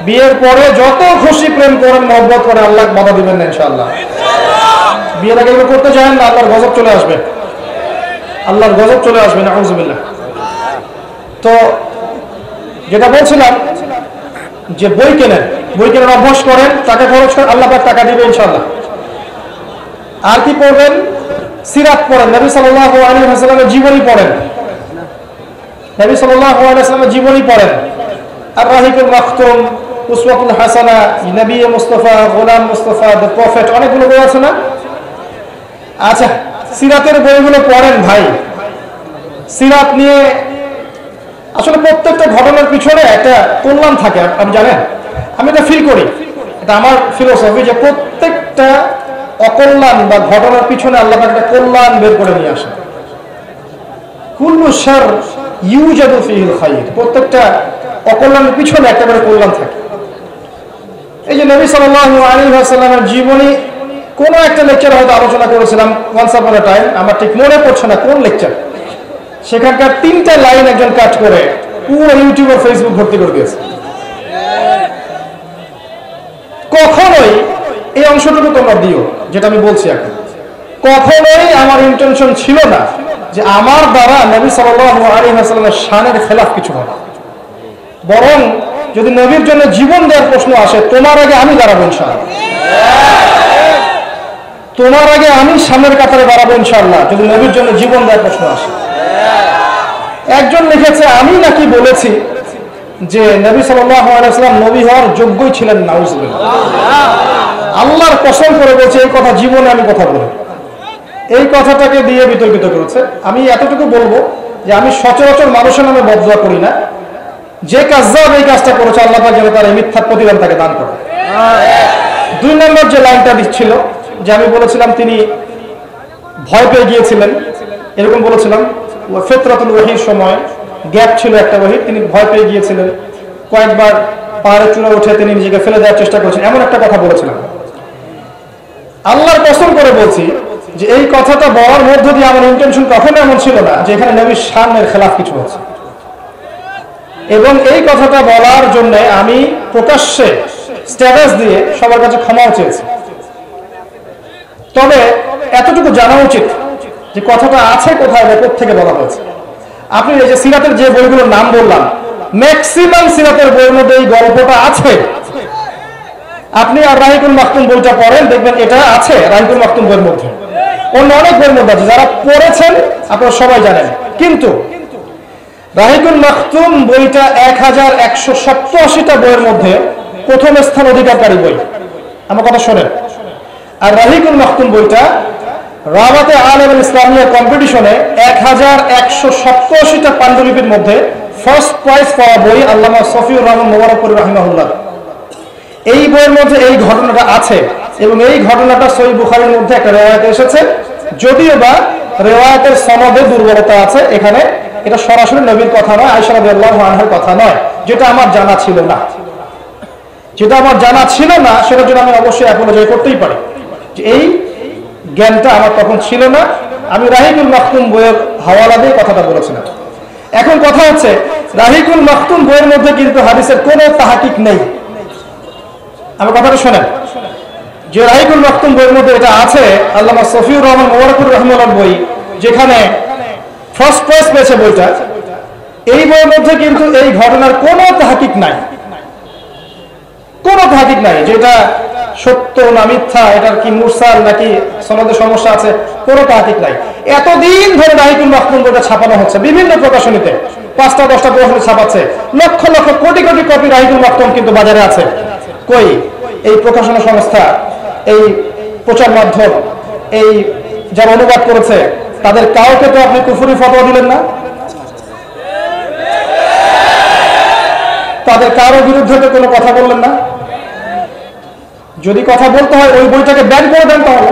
বিয়ের পরে যত খুশি প্রেম করেন, মহব্বত করে, আল্লাহ বাধা দিবেন না ইনশাআল্লাহ। বিয়ের আগে এগুলো করতে চান না, আল্লাহর গজব চলে আসবে, আল্লাহর গজব চলে আসবে, নাউযুবিল্লাহ। তো যেটা বলছিলাম যে বই কেনেন, বই কেনার অভ্যাস করেন, টাকা খরচ করেন, আল্লাহ পাক টাকা দিবে ইনশাআল্লাহ। আর কি পড়বেন? সিরাত পড়েন, নবী সাল্লাল্লাহু আলাইহি ওয়াসাল্লামের জীবনী পড়েন, নবী সাল্লাল্লাহু আলাইহি ওয়াসাল্লামের জীবনী পড়েন। আর রাহিকুল মাখতুম, উসওয়াতুল হাসানা, নবী মুস্তাফা, গোলাম মুস্তাফা, দ্য প্রফেট, অনেকগুলো বই আছে না? আচ্ছা, সিরাতের বইগুলো পড়েন ভাই। সিরাত নিয়ে আসলে প্রত্যেকটা ঘটনার পিছনে একটা কল্যাণ থাকে, আপনি জানেন। আমি এটা ফিল করি, এটা আমার ফিলোসফি, যে প্রত্যেকটা অকল্যাণ বা ঘটনার পিছনে আল্লাহ একটা কল্যাণ বের করে নিয়ে আসে। কুল্লু শার ইউজাদু ফিহিল খায়র, প্রত্যেকটা অকল্যাণের পিছনে একটা করে কল্যাণ থাকে। এই যে নবী সাল্লাল্লাহু আলাইহি ওয়াসাল্লামের জীবনী কোন একটা লেকচার হয়তো আলোচনা করেছিলাম ওয়ান্স আপন আ টাইম, আমার ঠিক মনে পড়ছে না কোন লেকচার। সেখানকার 3টা লাইন একজন কাট করে পুরো ইউটিউব আর ফেসবুক ভর্তি করে দিয়েছে। কখনোই এই অংশটুকু তোমরা দিও, যেটা আমি বলছি এখন। কখনোই আমার ইন্টেনশন ছিল না যে আমার দ্বারা নবী সাল্লাল্লাহু আলাইহি ওয়াসাল্লামের শানের খেলাফ কিছু হবে। বরং যদি নবীর জন্য জীবন দেওয়ার প্রশ্ন আসে, তোমার আগে আমি দাঁড়াবো ইনশাআল্লাহ, তোমার আগে আমি সামনের কাতারে দাঁড়াবো ইনশাআল্লাহ, যদি নবীর জন্য জীবন দেওয়ার প্রশ্ন আসে। একজন লিখেছে, আমি নাকি বলেছি যে নবী সাল্লাল্লাহু আলাইহি ওয়াসাল্লাম নবী হওয়ার যোগ্যই ছিলেন, নাউযুবিল্লাহ। আল্লাহর কসম করে বলছে, এই কথা জীবনে আমি কথা বলি। এই কথাটাকে দিয়ে বিতর্কিত করেছে। আমি এতটুকু বলবো যে আমি সচরাচর মানুষের নামে বদদুয়া করি না। যে কাজ্জাব এই কাজটা করেছে, আল্লাহ পাক যেন তার এই মিথ্যা প্রতিদান তাকে দান করে। 2 নম্বর যে লাইনটা দিচ্ছিল, যে আমি বলেছিলাম তিনি ভয় পেয়ে গিয়েছিলেন, এরকম বলেছিলাম। ফিতরাতুল ওয়াহির সময় গ্যাপ ছিল একটা ওয়াহির, তিনি ভয় পেয়ে গিয়েছিলেন, কয়েকবার পাহাড়ের চূড়া উঠে তিনি নিজেকে ফেলে দেওয়ার চেষ্টা করেছেন, এমন একটা কথা বলেছিলাম। আল্লাহর কসম করে বলছি যে এই কথাটা বলার মধ্য দিয়ে আমার ইন্টেনশন কখনো এমন ছিল না যে এখানে নবীর শানের খেলাফ কিছু হচ্ছে। এবং এই কথাটা বলার জন্য আমি প্রকাশ্যে স্ট্যাটাস দিয়ে সবার কাছে ক্ষমাও চেয়েছি। তবে এতটুকু জানা উচিত যে কথাটা আছে কোথায় বা কোত্থেকে বলা হয়েছে। আপনি এই যে সিরাতের যে বইগুলোর নাম বললাম, ম্যাক্সিমাম সিরাতের বইয়ের মধ্যে এই গল্পটা আছে। আপনি আর রাহিকুল মাখতুম বইটা পড়েন, দেখবেন এটা আছে রাহিকুল মাখতুম বইয়ের মধ্যে, অন্য অনেক বইয়ের মধ্যে আছে, যারা পড়েছেন আপনারা সবাই জানেন। কিন্তু রাহিকুল মাখতুম বইটা 1187টা বইয়ের মধ্যে প্রথম স্থান অধিকারী বই। আমার কথা শোনেন। আর রাহিকুল মাখতুম বইটা রাবাতে আলেম ইসলামিয়া কম্পিটিশনে 1187টা পাণ্ডুলিপির মধ্যে ফার্স্ট প্রাইজ পাওয়া বই আল্লামা সফিউর রহমান মুবারকপুরী রাহিমাহুল্লাহ। এই বইয়ের মধ্যে এই ঘটনাটা আছে, এবং এই ঘটনাটা সহিহ বুখারীর মধ্যে একটা রিওয়ায়াতে এসেছে, যদিও বা রিওয়ায়াতের সনদে দুর্বলতা আছে। এখানে এটা সরাসরি নবীর কথা নয়, আয়েশা রাদিয়াল্লাহু আনহার কথা নয়, যেটা আমার জানা ছিল না। যেটা আমার জানা ছিল না সেটার জন্য আমি অবশ্যই অ্যাপোলজাইজ করতেই পারি, যে এই জ্ঞানটা আমার তখন ছিল না। আমি রাহিকুল মাখতুম বইয়ের হাওয়ালা দিয়ে কথাটা বলেছিলাম। এখন কথা হচ্ছে, রাহিকুল মাখতুম বইয়ের মধ্যে কিন্তু হাদিসের কোনো তাহকিক নেই। আমার কথাটা শোনেন, যে রাহিকুল মাখতুম বইয়ের মধ্যে এটা আছে আল্লামা সফিউর রহমান মুবারকপুরী রাহিমাহুল্লাহ বই, যেখানে ফার্স্ট প্রাইজ পেয়েছে বইটা, এই বইয়ের মধ্যে কিন্তু এই ঘটনার কোনো তাহকিক নাই, কোনো তাহকিক নাই, যেটা সত্য না মিথ্যা, এটার কি মুরসাল নাকি সনদের সমস্যা আছে, কোনো তাহকিক নাই। এতদিন ধরে রাহিকুল মাখতুম বইটা ছাপানো হচ্ছে বিভিন্ন প্রকাশনীতে, 5টা 10টা প্রকাশনী ছাপাচ্ছে, লক্ষ লক্ষ কোটি কোটি কপি রাহিকুল মাখতুম কিন্তু বাজারে আছে। কই এই প্রকাশনা সংস্থা, এই প্রচার মাধ্যম, এই যারা অনুবাদ করেছে, তাদের কাউকে তো আপনি কুফরি ফতোয়া দিলেন না, তাদের কারো বিরুদ্ধে তো কোনো কথা বললেন না। যদি কথা বলতে হয় ওই বইটাকে ব্যান করে দেন, তাহলে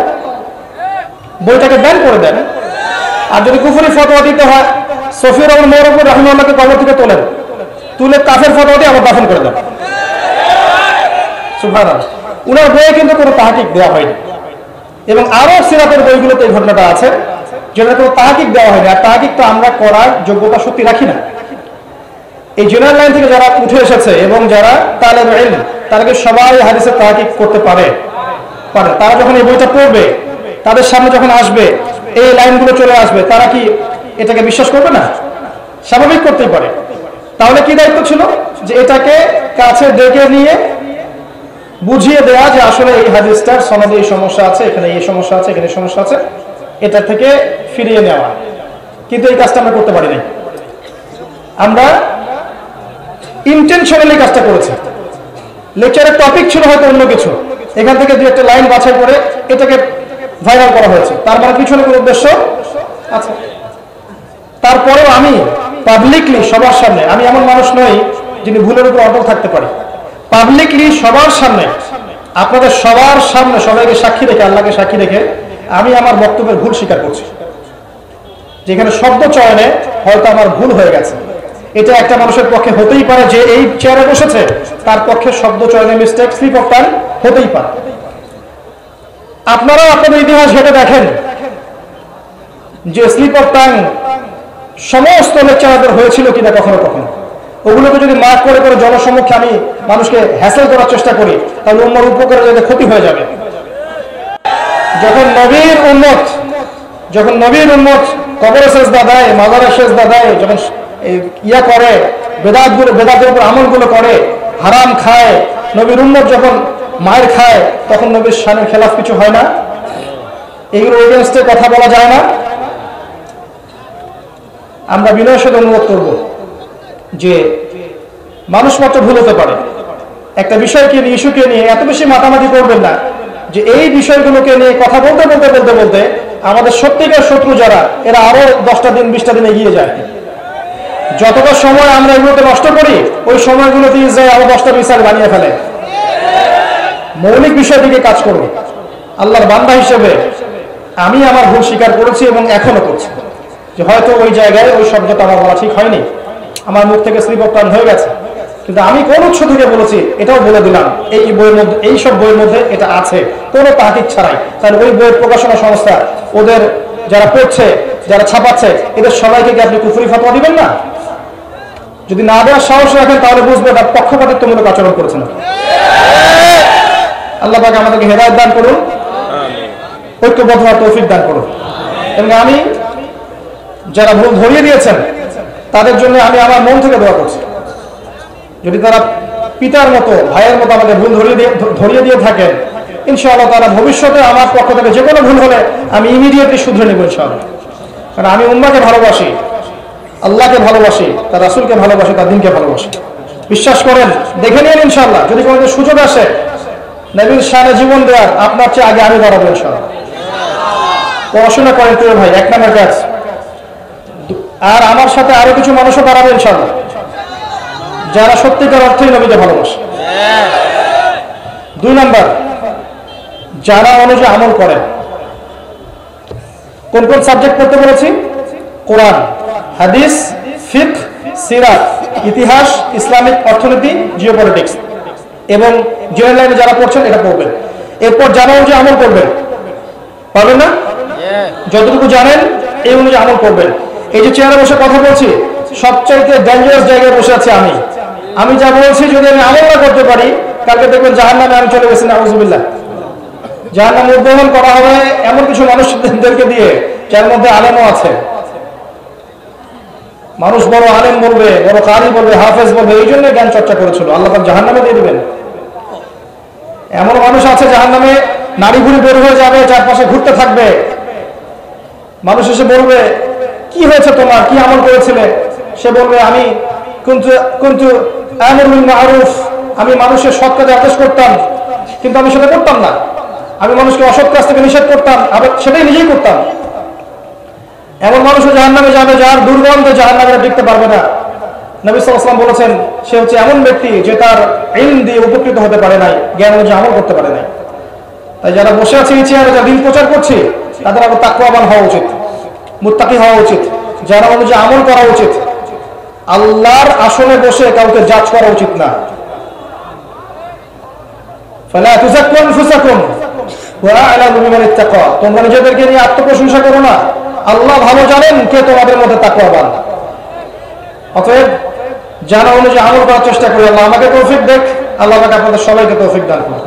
বইটাকে ব্যান করে দেন। আর যদি কুফরি ফতোয়া দিতে হয়, সফিউর রহমান মৌরপুর রাহিমাহুল্লাহকে কবর থেকে তোলেন, তুলে কাফের ফতোয়া দিয়ে আবার দাফন করে দেন। সুবহানাল্লাহ। উনার বইয়ে কিন্তু কোনো তাহকিক দেওয়া হয়নি, এবং আরো সিরাতের বইগুলোতে এই ঘটনাটা আছে, যেটা কোনো তাহকিক দেওয়া হয়নি। আর তাহকিক তো আমরা করার যোগ্যতা সত্যি রাখি না। এই জেনারেল লাইন থেকে যারা উঠে এসেছে এবং যারা তালেব ইলম, তাদেরকে সবাই হাদিসের তাহকিক করতে পারে। তারা যখন এই বইটা পড়বে, তাদের সামনে যখন আসবে, এই লাইনগুলো চলে আসবে, তারা কি এটাকে বিশ্বাস করবে না? স্বাভাবিক করতেই পারে। তাহলে কি দায়িত্ব ছিল? যে এটাকে কাছে ডেকে নিয়ে বুঝিয়ে দেওয়া যে আসলে এই হাদিসটার সনদে এই সমস্যা আছে, এখানে এই সমস্যা আছে, এখানে সমস্যা আছে, এটা থেকে ফিরিয়ে নেওয়া। কিন্তু এই কাজটা আমরা করতে পারি নাই। আমরা ইন্টেনশনালি কাজটা করেছি। লেকচারের টপিক ছিল হয়তো অন্য কিছু, এখান থেকে দু একটা লাইন বাছাই করে এটাকে ভাইরাল করা হয়েছে, তার মানে পিছনে কোনো উদ্দেশ্য আছে। তারপরেও আমি পাবলিকলি সবার সামনে, আমি এমন মানুষ নই যিনি ভুলের উপর অটল থাকতে পারি, পাবলিকলি সবার সামনে, আপনাদের সবার সামনে, সবাইকে সাক্ষী রেখে, আল্লাহকে সাক্ষী রেখে আমি আমার বক্তব্যের ভুল স্বীকার করছি। যেখানে শব্দ চয়নে হয়তো আমার ভুল হয়ে গেছে, এটা একটা মানুষের পক্ষে হতেই পারে, যে এই চেয়ারে বসেছে তার পক্ষে শব্দ চয়নে মিস্টেক, স্লিপ অফ টাং হতেই পারে। আপনারাও আপনাদের ইতিহাস ঘেটে দেখেন যে স্লিপ অফ টাং সমস্ত লেকচারারদের হয়েছিল কিনা কখনো কখনো। ওগুলোকে যদি মার্ক করে করে জনসম্মুখে আমি মানুষকে হ্যাসেল করার চেষ্টা করি, তাহলে উম্মার উপকারে যাতে ক্ষতি হয়ে যাবে। যখন নবীর উম্মত কবরে সেজদা দেয়, মাজারে সেজদা দেয়, যখন ইয়া করে, বেদাতের উপর আমলগুলো করে, হারাম খায়, নবীর উম্মত যখন মায়ের খায়, তখন নবীর শানের খেলাফ কিছু হয় না? এগুলো এগেনস্টে কথা বলা যায় না? আমরা বিনয়ের সাথে অনুরোধ করব যে মানুষ মাত্র ভুল হতে পারে, একটা বিষয়কে নিয়ে, ইস্যুকে নিয়ে এত বেশি মাতামাতি করবেন না যে এই বিষয়গুলোকে নিয়ে কথা বলতে বলতে বলতে বলতে আমাদের সত্যিকার শত্রু যারা, এরা আরো 10টা দিন 20টা দিন এগিয়ে যায়। যতটা সময় আমরা এগুলোতে নষ্ট করি, ওই সময়গুলোতে ইসরায়েল আরো 10টা মিসাইল বানিয়ে ফেলে। মৌলিক বিষয় থেকে কাজ করব। আল্লাহর বান্দা হিসেবে আমি আমার ভুল স্বীকার করেছি এবং এখনো করছি, যে হয়তো ওই জায়গায় ওই শব্দটা আমার বলা ঠিক হয়নি, আমার মুখ থেকে স্লিপ অফ টাং হয়ে গেছে, কিন্তু আমি কোন উৎস থেকে বলেছি এটাও বলে দিলাম। এই বইয়ের মধ্যে, এই সব বইয়ের মধ্যে এটা আছে, কোনো তাহকিক ছাড়াই। তাহলে ওই বইয়ের প্রকাশনা সংস্থা, ওদের যারা পড়ছে, যারা ছাপাচ্ছে, এদের সবাইকে কি আপনি কুফরি ফতোয়া দিবেন না? যদি না দেওয়ার সাহস রাখেন, তাহলে বুঝবে তার পক্ষপাতিত্বমূলক আচরণ করেছেন। আল্লাহ পাক আমাদেরকে হেদায়েত দান করুন, ঐক্যবদ্ধ হওয়ার তৌফিক দান করুন। এবং আমি যারা ভুল ধরিয়ে দিয়েছেন তাদের জন্য আমি আমার মন থেকে দোয়া করছি। যদি তারা পিতার মতো, ভাইয়ের মতো আমাদের ভুল ধরিয়ে দিয়ে থাকেন, ইনশাআল্লাহ তারা ভবিষ্যতে আমার পক্ষ থেকে যে কোনো ভুল হলে আমি ইমিডিয়েটলি শুধরে নেব ইনশাআল্লাহ। কারণ আমি উম্মাহকে ভালোবাসি, আল্লাহকে ভালোবাসি, তার রাসূলকে ভালোবাসি, তার দ্বীনকে ভালোবাসি। বিশ্বাস করেন, দেখে নিন ইনশাআল্লাহ, যদি কোনো সুযোগ আসে নবীর শানে জীবন দেওয়ার, আপনার চেয়ে আগে আমি দাঁড়াবো ইনশাআল্লাহ। পড়াশোনা করেন প্রিয় ভাই, 1 নম্বর কাজ। আর আমার সাথে আরো কিছু মানুষও দাঁড়াবে ইনশাআল্লাহ, যারা সত্যিকার অর্থেই নবীকে ভালোবাসে। 2 নম্বর, যারা অনুযায়ী আমল করেন। কোন কোন সাবজেক্ট পড়তে বলেছি? কোরআন, হাদিস, ফিকহ, সিরাত, ইতিহাস, ইসলামিক অর্থনীতি, জিওপলিটিক্স, এবং জেনারেল লাইনে যারা পড়ছেন এটা পড়বেন। এরপর জানা অনুযায়ী আমল করবেন, পারবেন না? যতটুকু জানেন এই অনুযায়ী আমল করবেন। এই যে চেয়ারে বসে কথা বলছি, সবচাইতে ডেঞ্জারাস জায়গায় বসে আছি আমি যা বলছি যদি আমি আমল না করতে পারি, কালকে দেখবেন জাহান্নামে আমি চলে গেছি, নাউযুবিল্লাহ। জাহান্নামে উদ্বোধন করা হবে এমন কিছু মানুষদেরকে দিয়ে যার মধ্যে আলেমও আছে। মানুষ বড় আলেম বলবে, বড় কারি বলবে, হাফেজ বলবে, এই জন্য জ্ঞান চর্চা করেছিল, আল্লাহ পাক জাহান্নামে দিয়ে দিবেন। এমন মানুষ আছে জাহান্নামে নারী ভুড়ি বের হয়ে যাবে, চারপাশে ঘুরতে থাকবে। মানুষ এসে বলবে, কি হয়েছে তোমার, কি আমল করেছিলে? সে বলবে, আমি কুনতু আমরু বিল মারুফ, আমি মানুষের সৎ কাজে আদেশ করতাম, কিন্তু আমি সেটা করতাম না। আমি মানুষকে অসৎ কাজ থেকে নিষেধ করতাম, আবার সেটাই নিজেই করতাম। এমন মানুষও জাহান্নামে যাবে যার দুর্গন্ধে জাহান্নামীরা টিকতে পারবে না। নবী সাল্লাল্লাহু আলাইহি ওয়াসাল্লাম বলেছেন, সে হচ্ছে এমন ব্যক্তি যে তার ইলম দিয়ে উপকৃত হতে পারে নাই, জ্ঞান অনুযায়ী আমল করতে পারে নাই। তাই যারা বসে আছে এই চেয়ারে, যারা দিন প্রচার করছি, তাদের আরো তাকওয়াবান হওয়া উচিত, মুত্তাকি হওয়া উচিত, যারা অনুযায়ী আমল করা উচিত। আল্লাহর আসনে বসে কাউকে জাজ করা উচিত না। ফালা তুযাক্কু আনফুসাকুম ওয়া আ'লামু বিমান ইত্তাকা, তোমরা নিজেদেরকে নিয়ে আত্মপ্রশংসা করো না, আল্লাহ ভালো জানেন কে তোমাদের মধ্যে তাকওয়াবান। অতএব জানা অনুযায়ী আমল করার চেষ্টা করি। আল্লাহ আমাকে তৌফিক দেখ, আল্লাহ আমাকে আপনাদের সবাইকে তৌফিক দান করুন।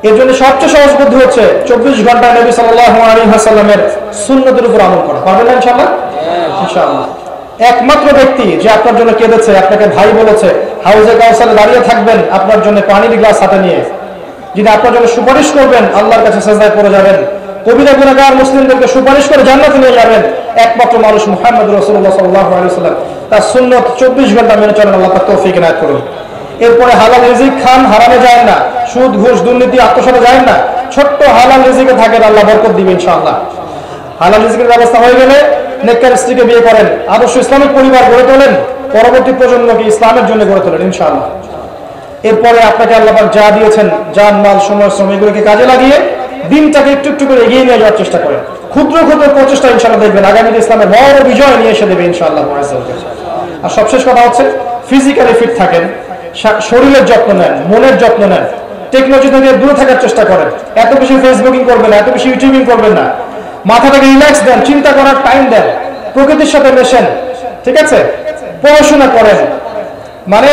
এর জন্য সবচেয়ে সহজ বুদ্ধি হচ্ছে 24 ঘন্টা নবী সাল্লাল্লাহু আলাইহি ওয়াসাল্লামের সুন্নতের উপর আমল করা। পারবেন না ইনশাআল্লাহ? ইনশাআল্লাহ। একমাত্র ব্যক্তি যে আপনার জন্য কেঁদেছে, আপনাকে ভাই বলেছে, হাউজে কাউসারে দাঁড়িয়ে থাকবেন আপনার জন্য পানির গ্লাস হাতে নিয়ে, যিনি আপনার জন্য সুপারিশ করবেন, আল্লাহর কাছে সিজদায় পড়ে যাবেন, কবিরা গুনাহগার মুসলিমদেরকে সুপারিশ করে জান্নাতে নিয়ে যাবেন, একমাত্র মানুষ মুহাম্মদ রাসূলুল্লাহ সাল্লাল্লাহু আলাইহি ওয়াসাল্লাম। তার সুন্নাত 24 ঘন্টা মেনে চলেন, আল্লাহ তাআলা তৌফিক এনায়েত করুন। এরপরে হালাল রিজিক খান, হারামে যায় না, সুদ ঘুষ দুর্নীতি আত্মসাতে যায় না, ছোট্ট হালাল রিজিকে থাকেন, আল্লাহ বরকত দিবে ইনশাআল্লাহ। হালাল রিজিকের ব্যবস্থা হয়ে গেলে নেককার স্ত্রীকে বিয়ে করেন, আদর্শ ইসলামিক পরিবার গড়ে তোলেন, পরবর্তী প্রজন্মকে ইসলামের জন্য গড়ে তোলেন ইনশাআল্লাহ। এরপরে আপনাকে আল্লাহ পাক যা দিয়েছেন, জান মাল সময় শ্রম এগুলোকে কাজে লাগিয়ে দিনটাকে একটু একটু করে এগিয়ে নিয়ে যাওয়ার চেষ্টা করেন। ক্ষুদ্র ক্ষুদ্র প্রচেষ্টা ইনশাআল্লাহ দেখবেন আগামীতে ইসলামের বড় বিজয় নিয়ে এসে দেবে ইনশাআল্লাহ। আর সবশেষ কথা হচ্ছে ফিজিক্যালি ফিট থাকেন, শরীরের যত্ন নেন, মনের যত্ন নেন, টেকনোলজি থেকে দূরে থাকার চেষ্টা করেন, এত বেশি ফেসবুকিং করবেন না, এত বেশি ইউটিউবিং করবেন না, মাথাটাকে রিল্যাক্স দেন, চিন্তা করার টাইম দেন, প্রকৃতির সাথে মেশেন, ঠিক আছে? পড়াশোনা করেন, মানে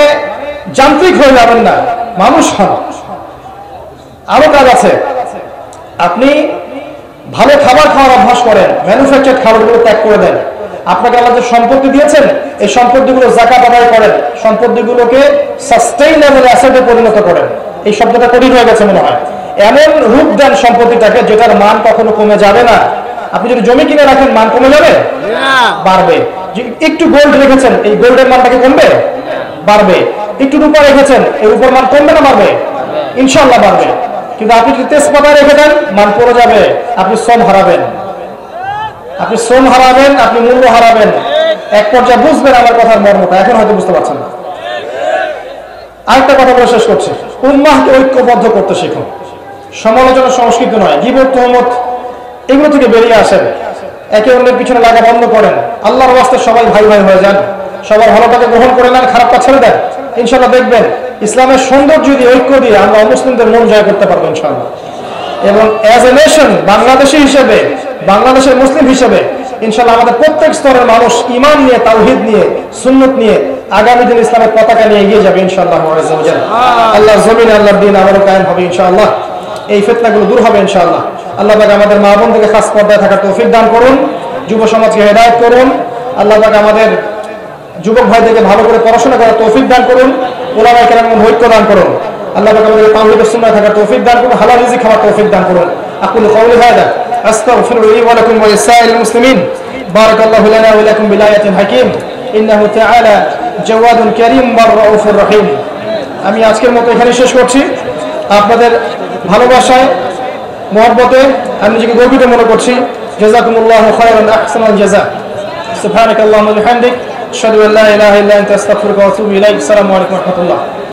যান্ত্রিক হয়ে যাবেন না, মানুষ হন। আরো কাজ আছে, আপনি ভালো খাবার খাওয়ার অভ্যাস করেন, ম্যানুফ্যাকচার খাবারগুলো ত্যাগ করে দেন। আপনাকে আল্লাহ যে সম্পত্তি দিয়েছেন, এই সম্পত্তিগুলো যাকাত আদায় করেন, সম্পত্তিগুলোকে সাস্টেইনেবল অ্যাসেটে পরিণত করেন। এই শব্দটা কঠিন হয়ে গেছে মনে হয়। এমন রূপ দেন সম্পত্তিটাকে যেটার মান কখনো কমে যাবে না। আপনি যদি জমি কিনে রাখেন, মান কমে যাবে? বাড়বে। একটু গোল্ড রেখেছেন, এই গোল্ডের মানটাকে কমবে? বাড়বে। একটু রূপা রেখেছেন, এই রূপার মান কমবে না বাড়বে? ইনশাআল্লাহ বাড়বে। কিন্তু আপনি যদি তেজপাতা রেখে দেন, মান পড়ে যাবে, আপনি শ্রম হারাবেন, আপনি শ্রম হারাবেন, আপনি মূল্য হারাবেন। এক পর্যায়ে বুঝবেন আমার কথার মর্মটা, এখন হয়তো বুঝতে পারছেন না। আরেকটা কথা বলে শেষ করছি, উম্মাহকে ঐক্যবদ্ধ করতে শিখুন। সমালোচনা সংস্কৃতি নয়, গীবত তুহমত এগুলো থেকে বেরিয়ে আসেন, একে অন্যের পিছনে লাগা বন্ধ করেন, আল্লাহর ওয়াস্তে সবাই ভাই ভাই হয়ে যান, সবার ভালোটাকে গ্রহণ করে নেন, খারাপটা ছেড়ে দেন। ইনশাআল্লাহ দেখবেন ইসলামের সৌন্দর্য দিয়ে, ঐক্য দিয়ে আমরা অমুসলিমদের মন জয় করতে পারবো ইনশাআল্লাহ। এবং অ্যাজ এ নেশন, বাংলাদেশি হিসেবে, বাংলাদেশের মুসলিম হিসেবে ইনশাআল্লাহ আমাদের প্রত্যেক স্তরের মানুষ ঈমান নিয়ে, তাওহীদ নিয়ে, সুন্নাত নিয়ে আগামী দিন ইসলামের পতাকা নিয়ে এগিয়ে যাবে ইনশাআল্লাহ। আল্লাহর জমিনে আল্লাহর দ্বীন আবারও কায়েম হবে ইনশাআল্লাহ। এই ফিতনাগুলো দূর হবে ইনশাআল্লাহ। আল্লাহ পাক আমাদের মা বোনদেরকে খাস পর্দায় থাকার তৌফিক দান করুন, যুব সমাজকে হেদায়েত করুন। আল্লাহ পাক আমাদের যুবক ভাইদেরকে ভালো করে পড়াশোনা করার তৌফিক দান করুন, উলামায়ে কেরামের ঐক্য দান করুন। আল্লাহ পাক আমাদের তাওহীদ ও সুন্নাহ থাকার তৌফিক দান করুন, হালাল রিজিক খাওয়ার তৌফিক দান করুন। আকুলু কওলি হাযা আস্তাগফিরু লি ওয়া লাকুম ওয়া লিসাইরিল মুসলিমিন। বারাকাল্লাহু লানা ওয়া লাকুম বিলায়াতিন হাকীম ইন্নাহু তাআলা জাওয়াদুন কারীম ওয়া রাউফুর রহিম। আমি আজকের মতো এখানে শেষ করছি। আপনাদের ভালোবাসায়, মহব্বতে আমি নিজেকে গর্বিত মনে করছি। জাযাকুমুল্লাহু খায়রান আহসানাল জাযা। সুবহানাকাল্লাহুম্মা ওয়া বিহামদিক আশহাদু আল্লা ইলাহা ইল্লা আনতা আস্তাগফিরুকা ওয়া আতুবু ইলাইক। আসসালামু আলাইকুম ওয়া রাহমাতুল্লাহ।